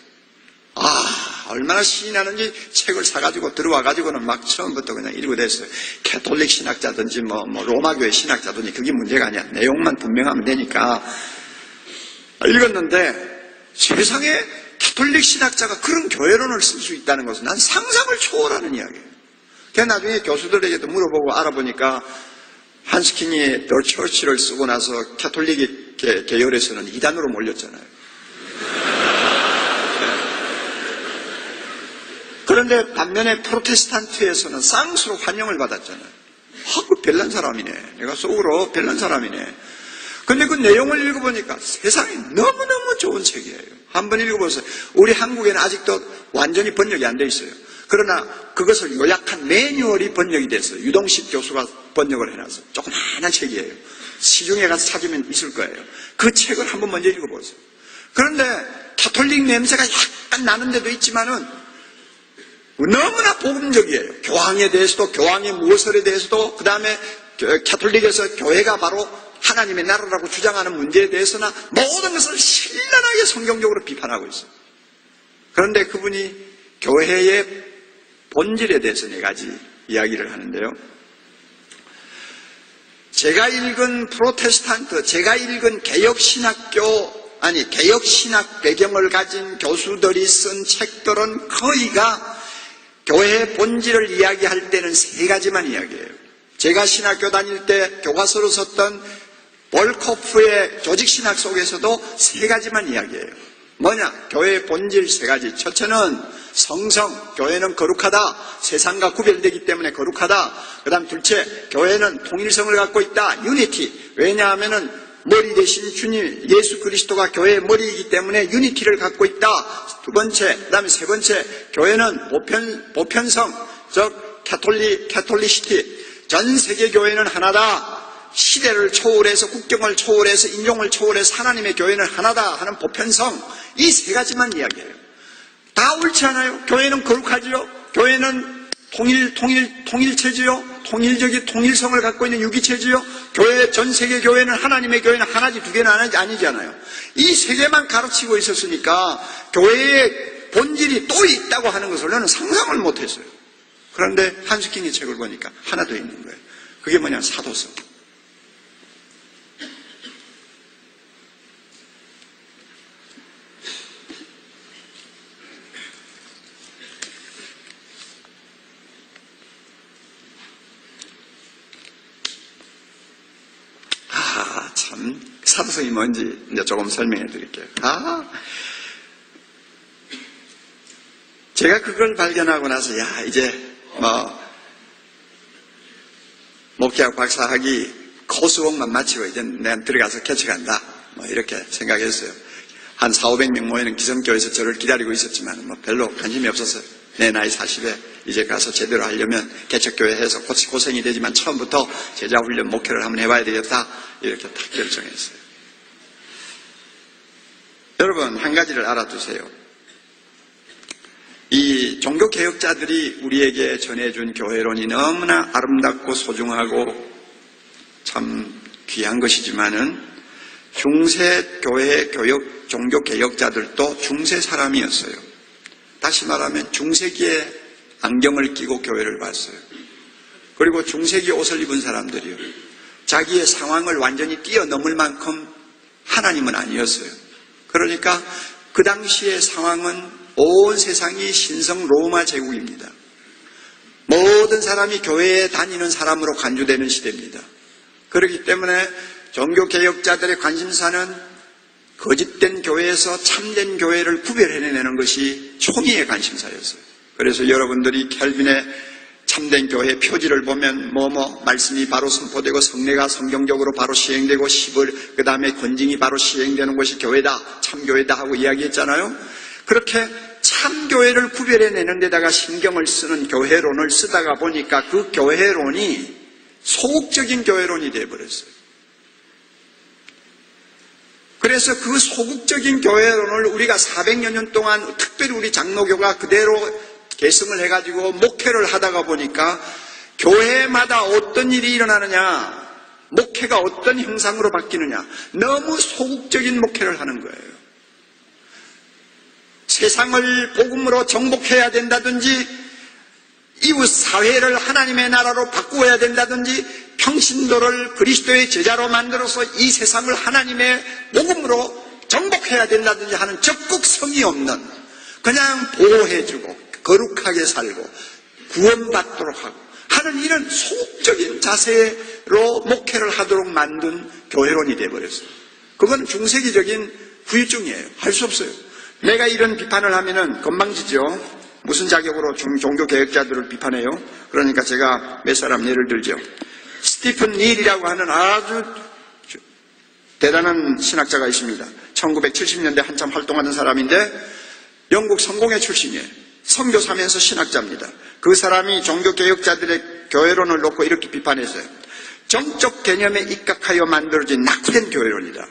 얼마나 신이 나는지 책을 사가지고 들어와가지고는 막 처음부터 그냥 읽어댔어요. 캐톨릭 신학자든지 로마교회 신학자든지 그게 문제가 아니야. 내용만 분명하면 되니까 읽었는데 세상에 캐톨릭 신학자가 그런 교회론을 쓸 수 있다는 것은 난 상상을 초월하는 이야기예요. 그래서 나중에 교수들에게도 물어보고 알아보니까 한스킹이 더 처치를 쓰고 나서 캐톨릭 계열에서는 이단으로 몰렸잖아요. 그런데 반면에 프로테스탄트에서는 쌍수로 환영을 받았잖아요. 그 별난 사람이네. 내가 속으로 별난 사람이네. 근데 그 내용을 읽어보니까 세상에 너무너무 좋은 책이에요. 한번 읽어보세요. 우리 한국에는 아직도 완전히 번역이 안 돼 있어요. 그러나 그것을 요약한 매뉴얼이 번역이 됐어요. 유동식 교수가 번역을 해놨어요. 조그마한 책이에요. 시중에 가서 찾으면 있을 거예요. 그 책을 한번 먼저 읽어보세요. 그런데 캐톨릭 냄새가 약간 나는 데도 있지만은 너무나 복음적이에요. 교황에 대해서도, 교황의 무엇에 대해서도, 그 다음에 캐톨릭에서 교회가 바로 하나님의 나라라고 주장하는 문제에 대해서나 모든 것을 신랄하게 성경적으로 비판하고 있어요. 그런데 그분이 교회의 본질에 대해서 4가지 이야기를 하는데요. 제가 읽은 프로테스탄트, 제가 읽은 개혁신학 배경을 가진 교수들이 쓴 책들은 거의가 교회의 본질을 이야기할 때는 3가지만 이야기해요. 제가 신학교 다닐 때 교과서로 썼던 볼코프의 조직신학 속에서도 3가지만 이야기해요. 뭐냐? 교회의 본질 3가지. 첫째는 성성, 교회는 거룩하다. 세상과 구별되기 때문에 거룩하다. 그 다음 둘째, 교회는 통일성을 갖고 있다. 유니티. 왜냐하면은 머리 대신 주님 예수 그리스도가 교회의 머리이기 때문에 유니티를 갖고 있다. 두 번째, 그 다음에 세 번째, 교회는 보편성, 즉 캐톨리시티. 전 세계 교회는 하나다. 시대를 초월해서, 국경을 초월해서, 인종을 초월해서 하나님의 교회는 하나다 하는 보편성. 이 3가지만 이야기해요. 다 옳지 않아요? 교회는 거룩하지요? 교회는 통일체지요? 통일성을 갖고 있는 유기체지요? 전 세계 교회는 하나님의 교회는 하나지 2개는 아니잖아요. 이 3개만 가르치고 있었으니까 교회의 본질이 또 있다고 하는 것을 저는 상상을 못했어요. 그런데 한스킹의 책을 보니까 하나 더 있는 거예요. 그게 뭐냐? 사도성. 사도성이 뭔지 이제 조금 설명해 드릴게요. 제가 그걸 발견하고 나서 이제 목회학 박사학위 코스웍만 마치고 이제 내가 들어가서 개척한다 이렇게 생각했어요. 한 400~500명 모이는 기성교회에서 저를 기다리고 있었지만 별로 관심이 없었어요. 내 나이 40에 이제 가서 제대로 하려면 개척교회 해서 고생이 되지만 처음부터 제자훈련 목회를 한번 해봐야 되겠다, 이렇게 딱 결정했어요. 여러분, 한 가지를 알아두세요. 이 종교개혁자들이 우리에게 전해준 교회론이 너무나 아름답고 소중하고 참 귀한 것이지만은 중세교회 종교개혁자들도 중세 사람이었어요. 다시 말하면 중세기에 안경을 끼고 교회를 봤어요. 그리고 중세기 옷을 입은 사람들이요, 자기의 상황을 완전히 뛰어넘을 만큼 하나님은 아니었어요. 그러니까 그 당시의 상황은 온 세상이 신성 로마 제국입니다. 모든 사람이 교회에 다니는 사람으로 간주되는 시대입니다. 그렇기 때문에 종교개혁자들의 관심사는 거짓된 교회에서 참된 교회를 구별해내는 것이 총의의 관심사였어요. 그래서 여러분들이 켈빈의 참된 교회의 표지를 보면 말씀이 바로 선포되고 성례가 성경적으로 바로 시행되고 그 다음에 건징이 바로 시행되는 것이 교회다, 참교회다 하고 이야기했잖아요. 그렇게 참교회를 구별해내는 데다가 신경을 쓰는 교회론을 쓰다가 보니까 그 교회론이 소극적인 교회론이 되어버렸어요. 그래서 그 소극적인 교회론을 우리가 400여 년 동안 특별히 우리 장로교가 그대로 개성을 해가지고 목회를 하다가 보니까 교회마다 어떤 일이 일어나느냐, 목회가 어떤 형상으로 바뀌느냐, 너무 소극적인 목회를 하는 거예요. 세상을 복음으로 정복해야 된다든지, 이웃 사회를 하나님의 나라로 바꾸어야 된다든지, 평신도를 그리스도의 제자로 만들어서 이 세상을 하나님의 복음으로 정복해야 된다든지 하는 적극 성의 없는, 그냥 보호해주고 거룩하게 살고 구원받도록 하고 하는 이런 소극적인 자세로 목회를 하도록 만든 교회론이 되어버렸어요. 그건 중세기적인 후유증이에요. 할 수 없어요. 내가 이런 비판을 하면은 건방지죠. 무슨 자격으로 종교개혁자들을 비판해요? 그러니까 제가 몇 사람 예를 들죠. 스티픈 닐이라고 하는 아주 대단한 신학자가 있습니다. 1970년대 한참 활동하는 사람인데 영국 성공회 출신이에요. 선교사면서 신학자입니다. 그 사람이 종교개혁자들의 교회론을 놓고 이렇게 비판했어요. 정적 개념에 입각하여 만들어진 낙후된 교회론이다.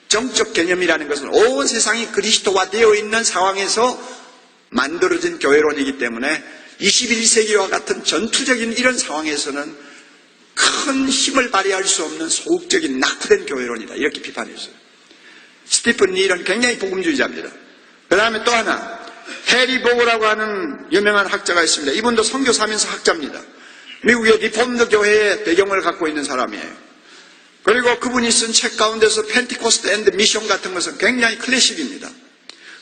정적 개념이라는 것은 온 세상이 그리스도화되어 있는 상황에서 만들어진 교회론이기 때문에 21세기와 같은 전투적인 이런 상황에서는 큰 힘을 발휘할 수 없는 소극적인 낙후된 교회론이다, 이렇게 비판했어요. 스티픈 닐은 굉장히 복음주의자입니다. 그 다음에 또 하나, 해리 보그라고 하는 유명한 학자가 있습니다. 이분도 선교사면서 학자입니다. 미국의 리폼드 교회의 배경을 갖고 있는 사람이에요. 그리고 그분이 쓴 책 가운데서 펜티코스트 앤드 미션 같은 것은 굉장히 클래식입니다.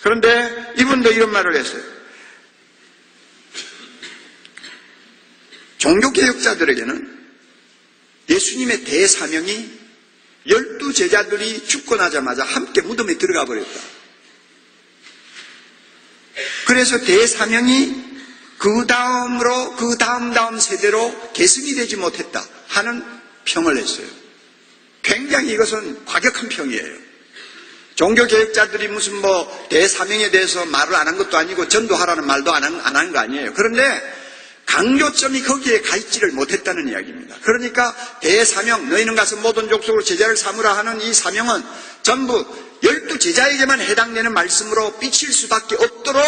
그런데 이분도 이런 말을 했어요. 종교개혁자들에게는 예수님의 대사명이 12제자들이 죽고 나자마자 함께 무덤에 들어가 버렸다. 그래서 대사명이 그 다음 세대로 계승이 되지 못했다 하는 평을 했어요. 굉장히 이것은 과격한 평이에요. 종교개혁자들이 무슨 대사명에 대해서 말을 안 한 것도 아니고 전도하라는 말도 안 한 거 아니에요. 그런데 강조점이 거기에 가 있지를 못했다는 이야기입니다. 그러니까 대사명, 너희는 가서 모든 족속으로 제자를 삼으라 하는 이 사명은 전부 12제자에게만 해당되는 말씀으로 삐칠 수밖에 없도록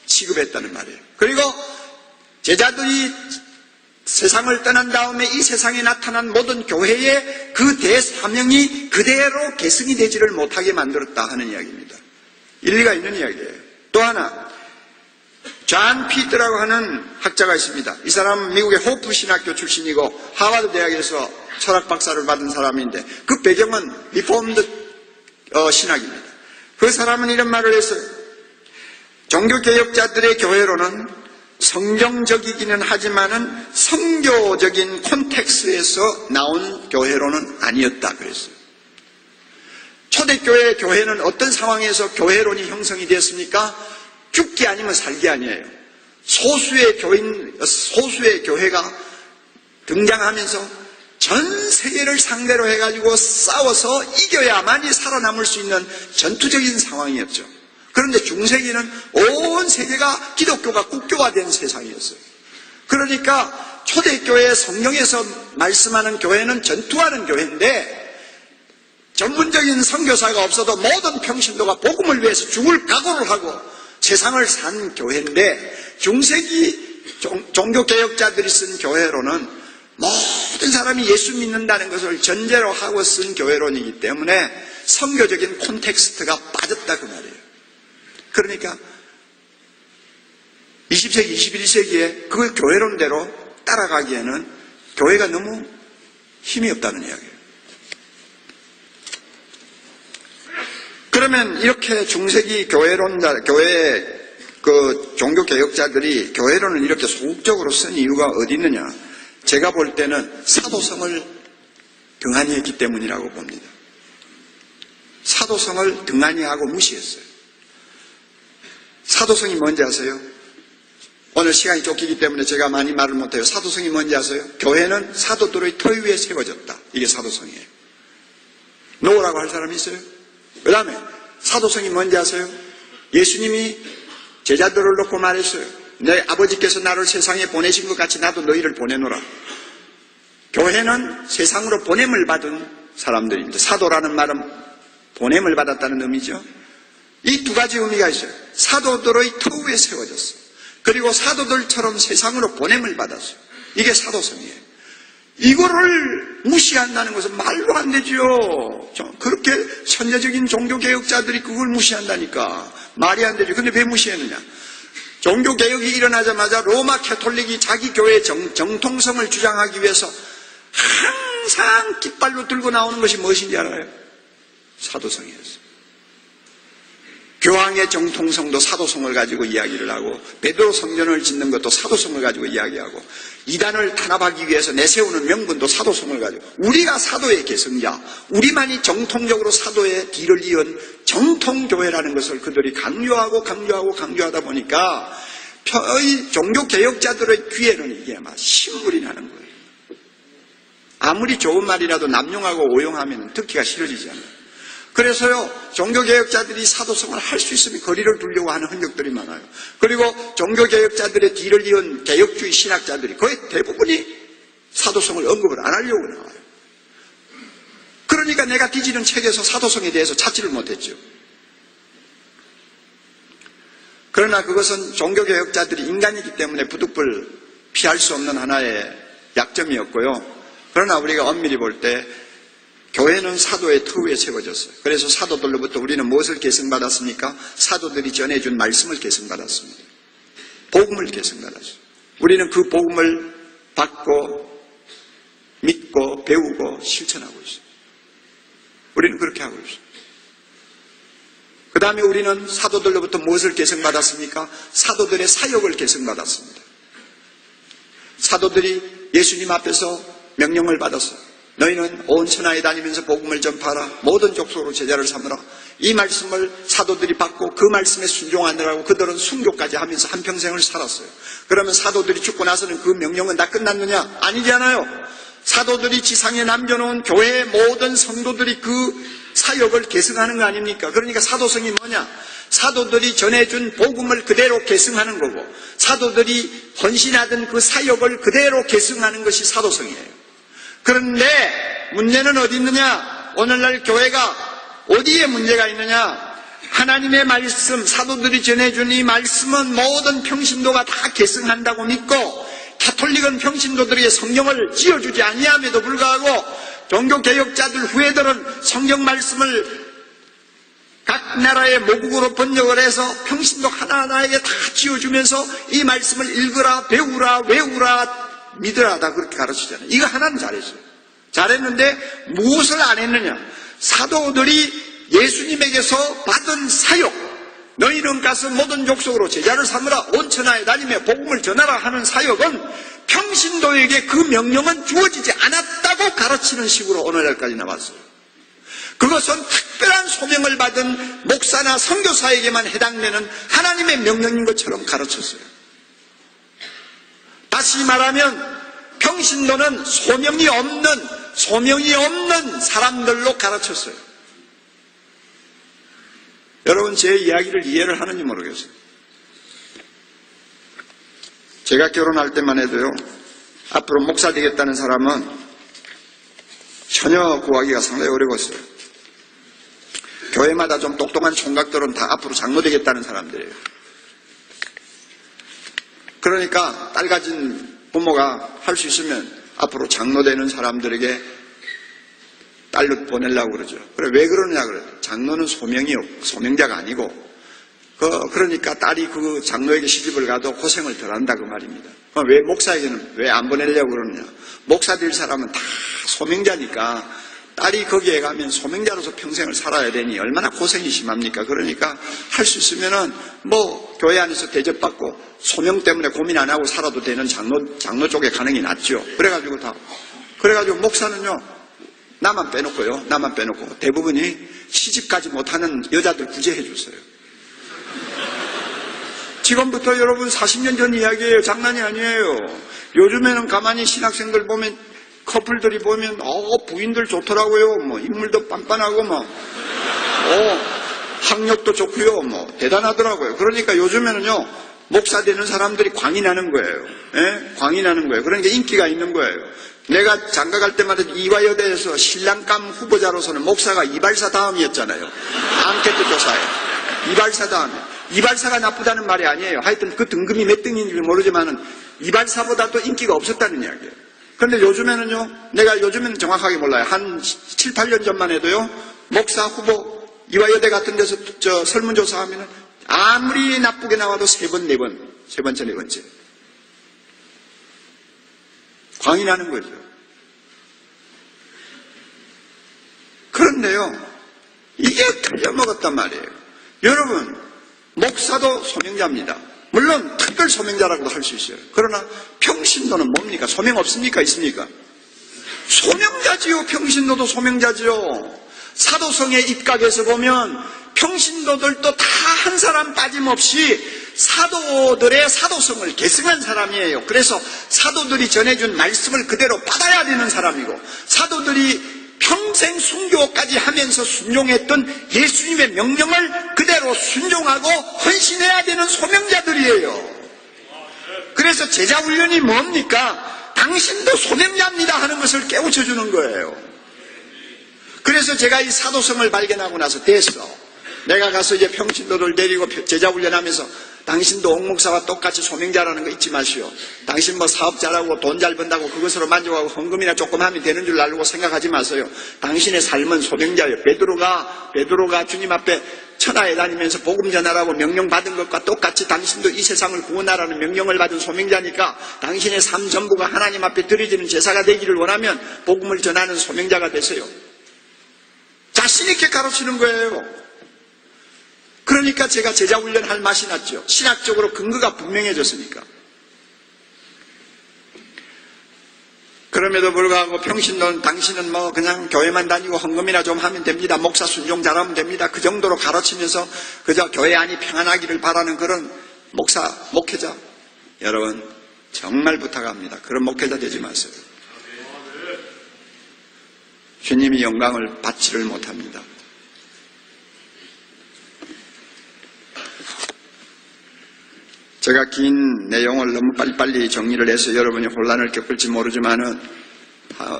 취급했다는 말이에요. 그리고 제자들이 세상을 떠난 다음에 이 세상에 나타난 모든 교회의 그 대사명이 그대로 계승이 되지를 못하게 만들었다 하는 이야기입니다. 일리가 있는 이야기예요. 또 하나, 존 피터라고 하는 학자가 있습니다. 이 사람은 미국의 호프 신학교 출신이고 하버드 대학에서 철학 박사를 받은 사람인데 그 배경은 리폼드 신학입니다. 그 사람은 이런 말을 했어요. 종교개혁자들의 교회로는 성경적이기는 하지만은 성교적인 콘텍스트에서 나온 교회론은 아니었다 그랬어요. 초대교회 교회는 어떤 상황에서 교회론이 형성이 되었습니까? 죽기 아니면 살기 아니에요. 소수의 교회가 등장하면서 전 세계를 상대로 해가지고 싸워서 이겨야만이 살아남을 수 있는 전투적인 상황이었죠. 그런데 중세기는 온 세계가 기독교가 국교화된 세상이었어요. 그러니까 초대교회 성경에서 말씀하는 교회는 전투하는 교회인데 전문적인 선교사가 없어도 모든 평신도가 복음을 위해서 죽을 각오를 하고 세상을 산 교회인데 중세기 종교개혁자들이 쓴 교회로는 모든 사람이 예수 믿는다는 것을 전제로 하고 쓴 교회론이기 때문에 선교적인 콘텍스트가 빠졌다 그 말이에요. 그러니까 20세기, 21세기에 그걸 교회론대로 따라가기에는 교회가 너무 힘이 없다는 이야기예요. 그러면 이렇게 중세기 교회 종교개혁자들이 교회론을 이렇게 소극적으로 쓴 이유가 어디 있느냐? 제가 볼 때는 사도성을 등한히 했기 때문이라고 봅니다. 사도성을 등한히 하고 무시했어요. 사도성이 뭔지 아세요? 오늘 시간이 쫓기기 때문에 제가 많이 말을 못해요. 사도성이 뭔지 아세요? 교회는 사도들의 터 위에 세워졌다. 이게 사도성이에요. 노라고 할 사람이 있어요? 그 다음에 사도성이 뭔지 아세요? 예수님이 제자들을 놓고 말했어요. 내 아버지께서 나를 세상에 보내신 것 같이 나도 너희를 보내노라. 교회는 세상으로 보냄을 받은 사람들입니다. 사도라는 말은 보냄을 받았다는 의미죠. 이 두 가지 의미가 있어요. 사도들의 터 위에 세워졌어요. 그리고 사도들처럼 세상으로 보냄을 받았어요. 이게 사도성이에요. 이거를 무시한다는 것은 말로 안 되죠. 그렇게 선제적인 종교개혁자들이 그걸 무시한다니까. 말이 안 되죠. 근데 왜 무시했느냐? 종교개혁이 일어나자마자 로마 캐톨릭이 자기 교회의 정통성을 주장하기 위해서 항상 깃발로 들고 나오는 것이 무엇인지 알아요? 사도성이었어요. 교황의 정통성도 사도성을 가지고 이야기를 하고 베드로 성전을 짓는 것도 사도성을 가지고 이야기하고 이단을 탄압하기 위해서 내세우는 명분도 사도성을 가지고 우리가 사도의 계승자, 우리만이 정통적으로 사도의 뒤를 이은 정통교회라는 것을 그들이 강조하다 보니까 종교개혁자들의 귀에는 이게 막 신물이 나는 거예요. 아무리 좋은 말이라도 남용하고 오용하면 듣기가 싫어지지 않아요. 그래서요, 종교개혁자들이 사도성을 할 수 있으면 거리를 두려고 하는 흔적들이 많아요. 그리고 종교개혁자들의 뒤를 이은 개혁주의 신학자들이 거의 대부분이 사도성을 언급을 안 하려고 나와요. 그러니까 내가 뒤지는 책에서 사도성에 대해서 찾지를 못했죠. 그러나 그것은 종교개혁자들이 인간이기 때문에 부득불 피할 수 없는 하나의 약점이었고요. 그러나 우리가 엄밀히 볼 때 교회는 사도의 터 위에 세워졌어요. 그래서 사도들로부터 우리는 무엇을 계승받았습니까? 사도들이 전해준 말씀을 계승받았습니다. 복음을 계승받았어요. 우리는 그 복음을 받고 믿고 배우고 실천하고 있어요. 우리는 그렇게 하고 있어요. 그 다음에 우리는 사도들로부터 무엇을 계승받았습니까? 사도들의 사역을 계승받았습니다. 사도들이 예수님 앞에서 명령을 받았어요. 너희는 온 천하에 다니면서 복음을 전파하라. 모든 족속으로 제자를 삼으라. 이 말씀을 사도들이 받고 그 말씀에 순종하느라고 그들은 순교까지 하면서 한평생을 살았어요. 그러면 사도들이 죽고 나서는 그 명령은 다 끝났느냐? 아니잖아요. 사도들이 지상에 남겨놓은 교회의 모든 성도들이 그 사역을 계승하는 거 아닙니까? 그러니까 사도성이 뭐냐? 사도들이 전해준 복음을 그대로 계승하는 거고 사도들이 헌신하던 그 사역을 그대로 계승하는 것이 사도성이에요. 그런데 문제는 어디 있느냐? 오늘날 교회가 어디에 문제가 있느냐? 하나님의 말씀, 사도들이 전해준 이 말씀은 모든 평신도가 다 계승한다고 믿고 가톨릭은 평신도들에게 성경을 지어주지 아니함에도 불구하고 종교개혁자들 후예들은 성경 말씀을 각 나라의 모국어로 번역을 해서 평신도 하나하나에게 다 지어주면서 이 말씀을 읽으라, 배우라, 외우라, 믿으라 다 그렇게 가르치잖아요. 이거 하나는 잘했어요. 잘했는데 무엇을 안 했느냐? 사도들이 예수님에게서 받은 사역, 너희는 가서 모든 족속으로 제자를 삼으라, 온 천하에 다니며 복음을 전하라 하는 사역은 평신도에게 그 명령은 주어지지 않았다고 가르치는 식으로 오늘날까지 나왔어요. 그것은 특별한 소명을 받은 목사나 선교사에게만 해당되는 하나님의 명령인 것처럼 가르쳤어요. 다시 말하면 평신도는 소명이 없는, 소명이 없는 사람들로 가르쳤어요. 여러분 제 이야기를 이해를 하는지 모르겠어요. 제가 결혼할 때만 해도요, 앞으로 목사 되겠다는 사람은 전혀 구하기가 상당히 어려웠어요. 교회마다 좀 똑똑한 총각들은 다 앞으로 장로 되겠다는 사람들이에요. 그러니까 딸 가진 부모가 할 수 있으면 앞으로 장로 되는 사람들에게 딸로 보내려고 그러죠. 그래, 왜 그러느냐 그래요. 장로는 소명자가 아니고, 그러니까 딸이 그 장로에게 시집을 가도 고생을 덜 한다 그 말입니다. 왜 목사에게는 왜 안 보내려고 그러느냐. 목사 될 사람은 다 소명자니까 딸이 거기에 가면 소명자로서 평생을 살아야 되니 얼마나 고생이 심합니까? 그러니까 할 수 있으면은 뭐 교회 안에서 대접받고 소명 때문에 고민 안 하고 살아도 되는 장로 쪽에 가는 게 낫죠. 그래가지고 목사는요, 나만 빼놓고 대부분이 시집가지 못하는 여자들 구제해 줬어요. 지금부터 여러분 40년 전 이야기예요. 장난이 아니에요. 요즘에는 가만히 신학생들 보면, 커플들이 보면 부인들 좋더라고요. 뭐 인물도 빤빤하고 학력도 좋고요. 대단하더라고요. 그러니까 요즘에는요, 목사 되는 사람들이 광이 나는 거예요. 예? 광이 나는 거예요. 그러니까 인기가 있는 거예요. 내가 장가 갈 때마다 이화여대에서 신랑감 후보자로서는 목사가 이발사 다음이었잖아요. 앙케트 조사에. 이발사 다음에. 이발사가 나쁘다는 말이 아니에요. 하여튼 그 등급이 몇 등인지 모르지만은 이발사보다도 인기가 없었다는 이야기예요. 그런데 요즘에는 정확하게 몰라요. 한 7, 8년 전만 해도요, 목사 후보 이화여대 같은 데서 설문조사 하면은 아무리 나쁘게 나와도 3번, 4번, 3번째, 4번째. 광이 나는 거죠. 그런데요, 이게 틀려먹었단 말이에요. 여러분, 목사도 소명자입니다. 물론 특별 소명자라고도 할 수 있어요. 그러나 평신도는 뭡니까? 소명 없습니까? 있습니까? 소명자지요. 평신도도 소명자지요. 사도성의 입각에서 보면 평신도들도 다 한 사람 빠짐없이 사도들의 사도성을 계승한 사람이에요. 그래서 사도들이 전해준 말씀을 그대로 받아야 되는 사람이고, 사도들이 평생 순교까지 하면서 순종했던 예수님의 명령을 그대로 순종하고 헌신해야 되는 소명자들이에요. 그래서 제자훈련이 뭡니까? 당신도 소명자입니다 하는 것을 깨우쳐주는 거예요. 그래서 제가 이 사도성을 발견하고 나서 됐어. 내가 가서 이제 평신도를 데리고 제자훈련하면서 당신도 옥목사와 똑같이 소명자라는 거 잊지 마시오. 당신 뭐 사업 잘하고 돈 잘 번다고 그것으로 만족하고 헌금이나 조금 하면 되는 줄 알고 생각하지 마세요. 당신의 삶은 소명자예요. 베드로가 주님 앞에 천하에 다니면서 복음 전하라고 명령 받은 것과 똑같이 당신도 이 세상을 구원하라는 명령을 받은 소명자니까 당신의 삶 전부가 하나님 앞에 드려지는 제사가 되기를 원하면 복음을 전하는 소명자가 되세요. 자신 있게 가르치는 거예요. 그러니까 제가 제자훈련 할 맛이 났죠. 신학적으로 근거가 분명해졌으니까. 그럼에도 불구하고 평신도는 당신은 뭐 그냥 교회만 다니고 헌금이나 좀 하면 됩니다. 목사 순종 잘하면 됩니다. 그 정도로 가르치면서 그저 교회 안이 평안하기를 바라는 그런 목회자. 여러분 정말 부탁합니다. 그런 목회자 되지 마세요. 주님이 영광을 받지를 못합니다. 제가 긴 내용을 너무 빨리빨리 정리를 해서 여러분이 혼란을 겪을지 모르지만은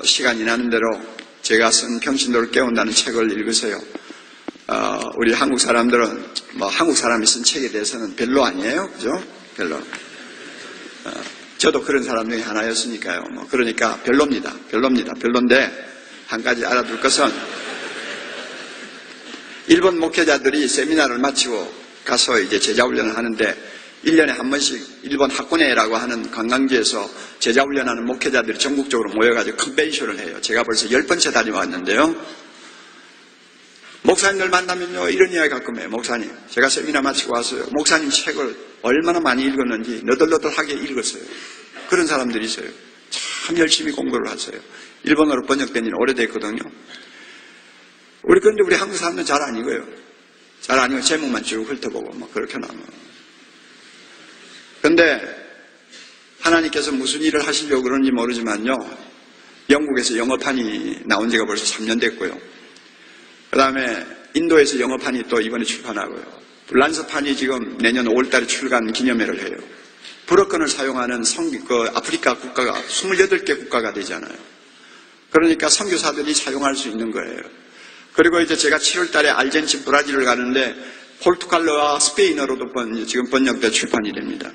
시간이 나는 대로 제가 쓴 평신도를 깨운다는 책을 읽으세요. 우리 한국 사람들은 뭐 한국 사람이 쓴 책에 대해서는 별로 아니에요, 그죠? 별로. 저도 그런 사람 중에 하나였으니까요. 뭐 그러니까 별론데 한 가지 알아둘 것은 일본 목회자들이 세미나를 마치고 가서 이제 제자훈련을 하는데 1년에 한 번씩 일본 하코네라고 하는 관광지에서 제자훈련하는 목회자들이 전국적으로 모여가지고 컨벤션을 해요. 제가 벌써 10번째 다녀왔는데요. 목사님들 만나면요, 이런 이야기 가끔 해요. 목사님, 제가 세미나 마치고 왔어요. 목사님 책을 얼마나 많이 읽었는지 너덜너덜하게 읽었어요. 그런 사람들이 있어요. 참 열심히 공부를 하세요. 일본어로 번역된 지는 오래됐거든요. 그런데 우리 한국 사람들은 잘 아니고요. 잘 아니고 제목만 쭉 훑어보고 막 그렇게 나면. 그런데 하나님께서 무슨 일을 하시려고 그런지 모르지만요, 영국에서 영어판이 나온 지가 벌써 3년 됐고요. 그 다음에 인도에서 영어판이 또 이번에 출판하고요. 불란서판이 지금 내년 5월달에 출간 기념회를 해요. 불어권을 사용하는 아프리카 국가가 28개 국가가 되잖아요. 그러니까 선교사들이 사용할 수 있는 거예요. 그리고 이제 제가 7월달에 아르헨티나, 브라질을 가는데 포르투갈어와 스페인어로도 지금 번역돼 출판이 됩니다.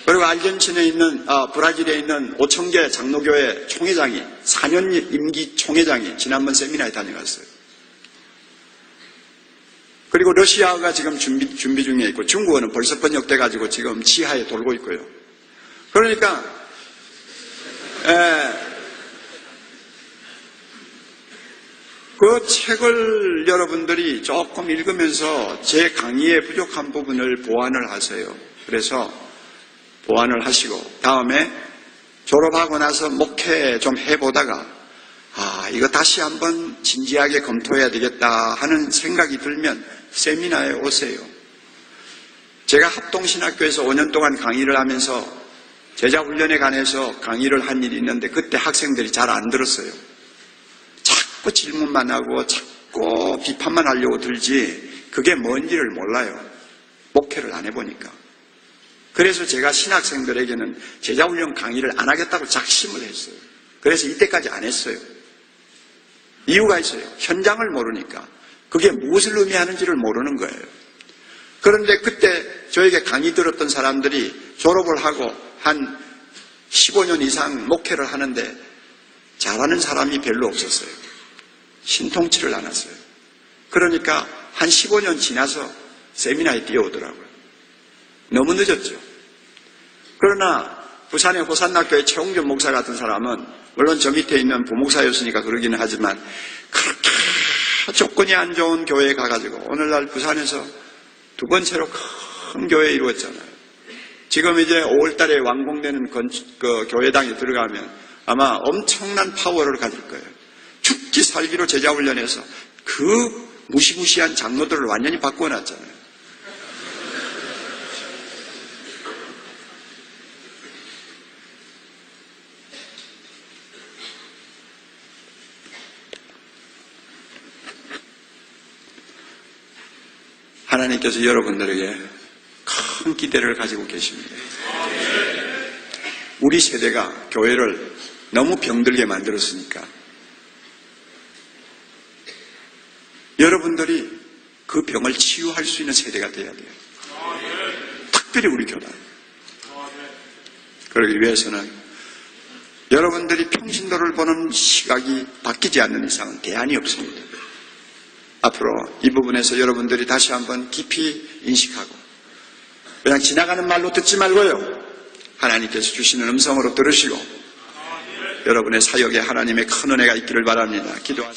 그리고 아르헨티나에 있는, 브라질에 있는 5,000개 장로교회 총회장이, 4년 임기 총회장이 지난번 세미나에 다녀갔어요. 그리고 러시아가 지금 준비 중에 있고, 중국어는 벌써 번역돼가지고 지금 지하에 돌고 있고요. 그러니까, 그 책을 여러분들이 조금 읽으면서 제 강의의 부족한 부분을 보완을 하세요. 그래서 보완을 하시고 다음에 졸업하고 나서 목회 좀 해보다가 이거 다시 한번 진지하게 검토해야 되겠다 하는 생각이 들면 세미나에 오세요. 제가 합동신학교에서 5년 동안 강의를 하면서 제자훈련에 관해서 강의를 한 일이 있는데 그때 학생들이 잘 안 들었어요. 자꾸 질문만 하고 자꾸 비판만 하려고 들지 그게 뭔지를 몰라요. 목회를 안 해보니까. 그래서 제가 신학생들에게는 제자훈련 강의를 안 하겠다고 작심을 했어요. 그래서 이때까지 안 했어요. 이유가 있어요. 현장을 모르니까. 그게 무엇을 의미하는지를 모르는 거예요. 그런데 그때 저에게 강의 들었던 사람들이 졸업을 하고 한 15년 이상 목회를 하는데 잘하는 사람이 별로 없었어요. 신통치를 않았어요. 그러니까 한 15년 지나서 세미나에 뛰어오더라고요. 너무 늦었죠. 그러나 부산의 호산나교회 최홍준 목사 같은 사람은 물론 저 밑에 있는 부목사였으니까 그러기는 하지만 그렇게 조건이 안 좋은 교회에 가가지고 오늘날 부산에서 두 번째로 큰 교회 이루었잖아요. 지금 이제 5월달에 완공되는 그 교회당에 들어가면 아마 엄청난 파워를 가질 거예요. 죽기 살기로 제자훈련해서 그 무시무시한 장로들을 완전히 바꿔놨잖아요. 하나님께서 여러분들에게 큰 기대를 가지고 계십니다. 우리 세대가 교회를 너무 병들게 만들었으니까 여러분들이 그 병을 치유할 수 있는 세대가 돼야 돼요. 특별히 우리 교단. 그러기 위해서는 여러분들이 평신도를 보는 시각이 바뀌지 않는 이상은 대안이 없습니다. 앞으로 이 부분에서 여러분들이 다시 한번 깊이 인식하고 그냥 지나가는 말로 듣지 말고요. 하나님께서 주시는 음성으로 들으시고 여러분의 사역에 하나님의 큰 은혜가 있기를 바랍니다. 기도하시죠.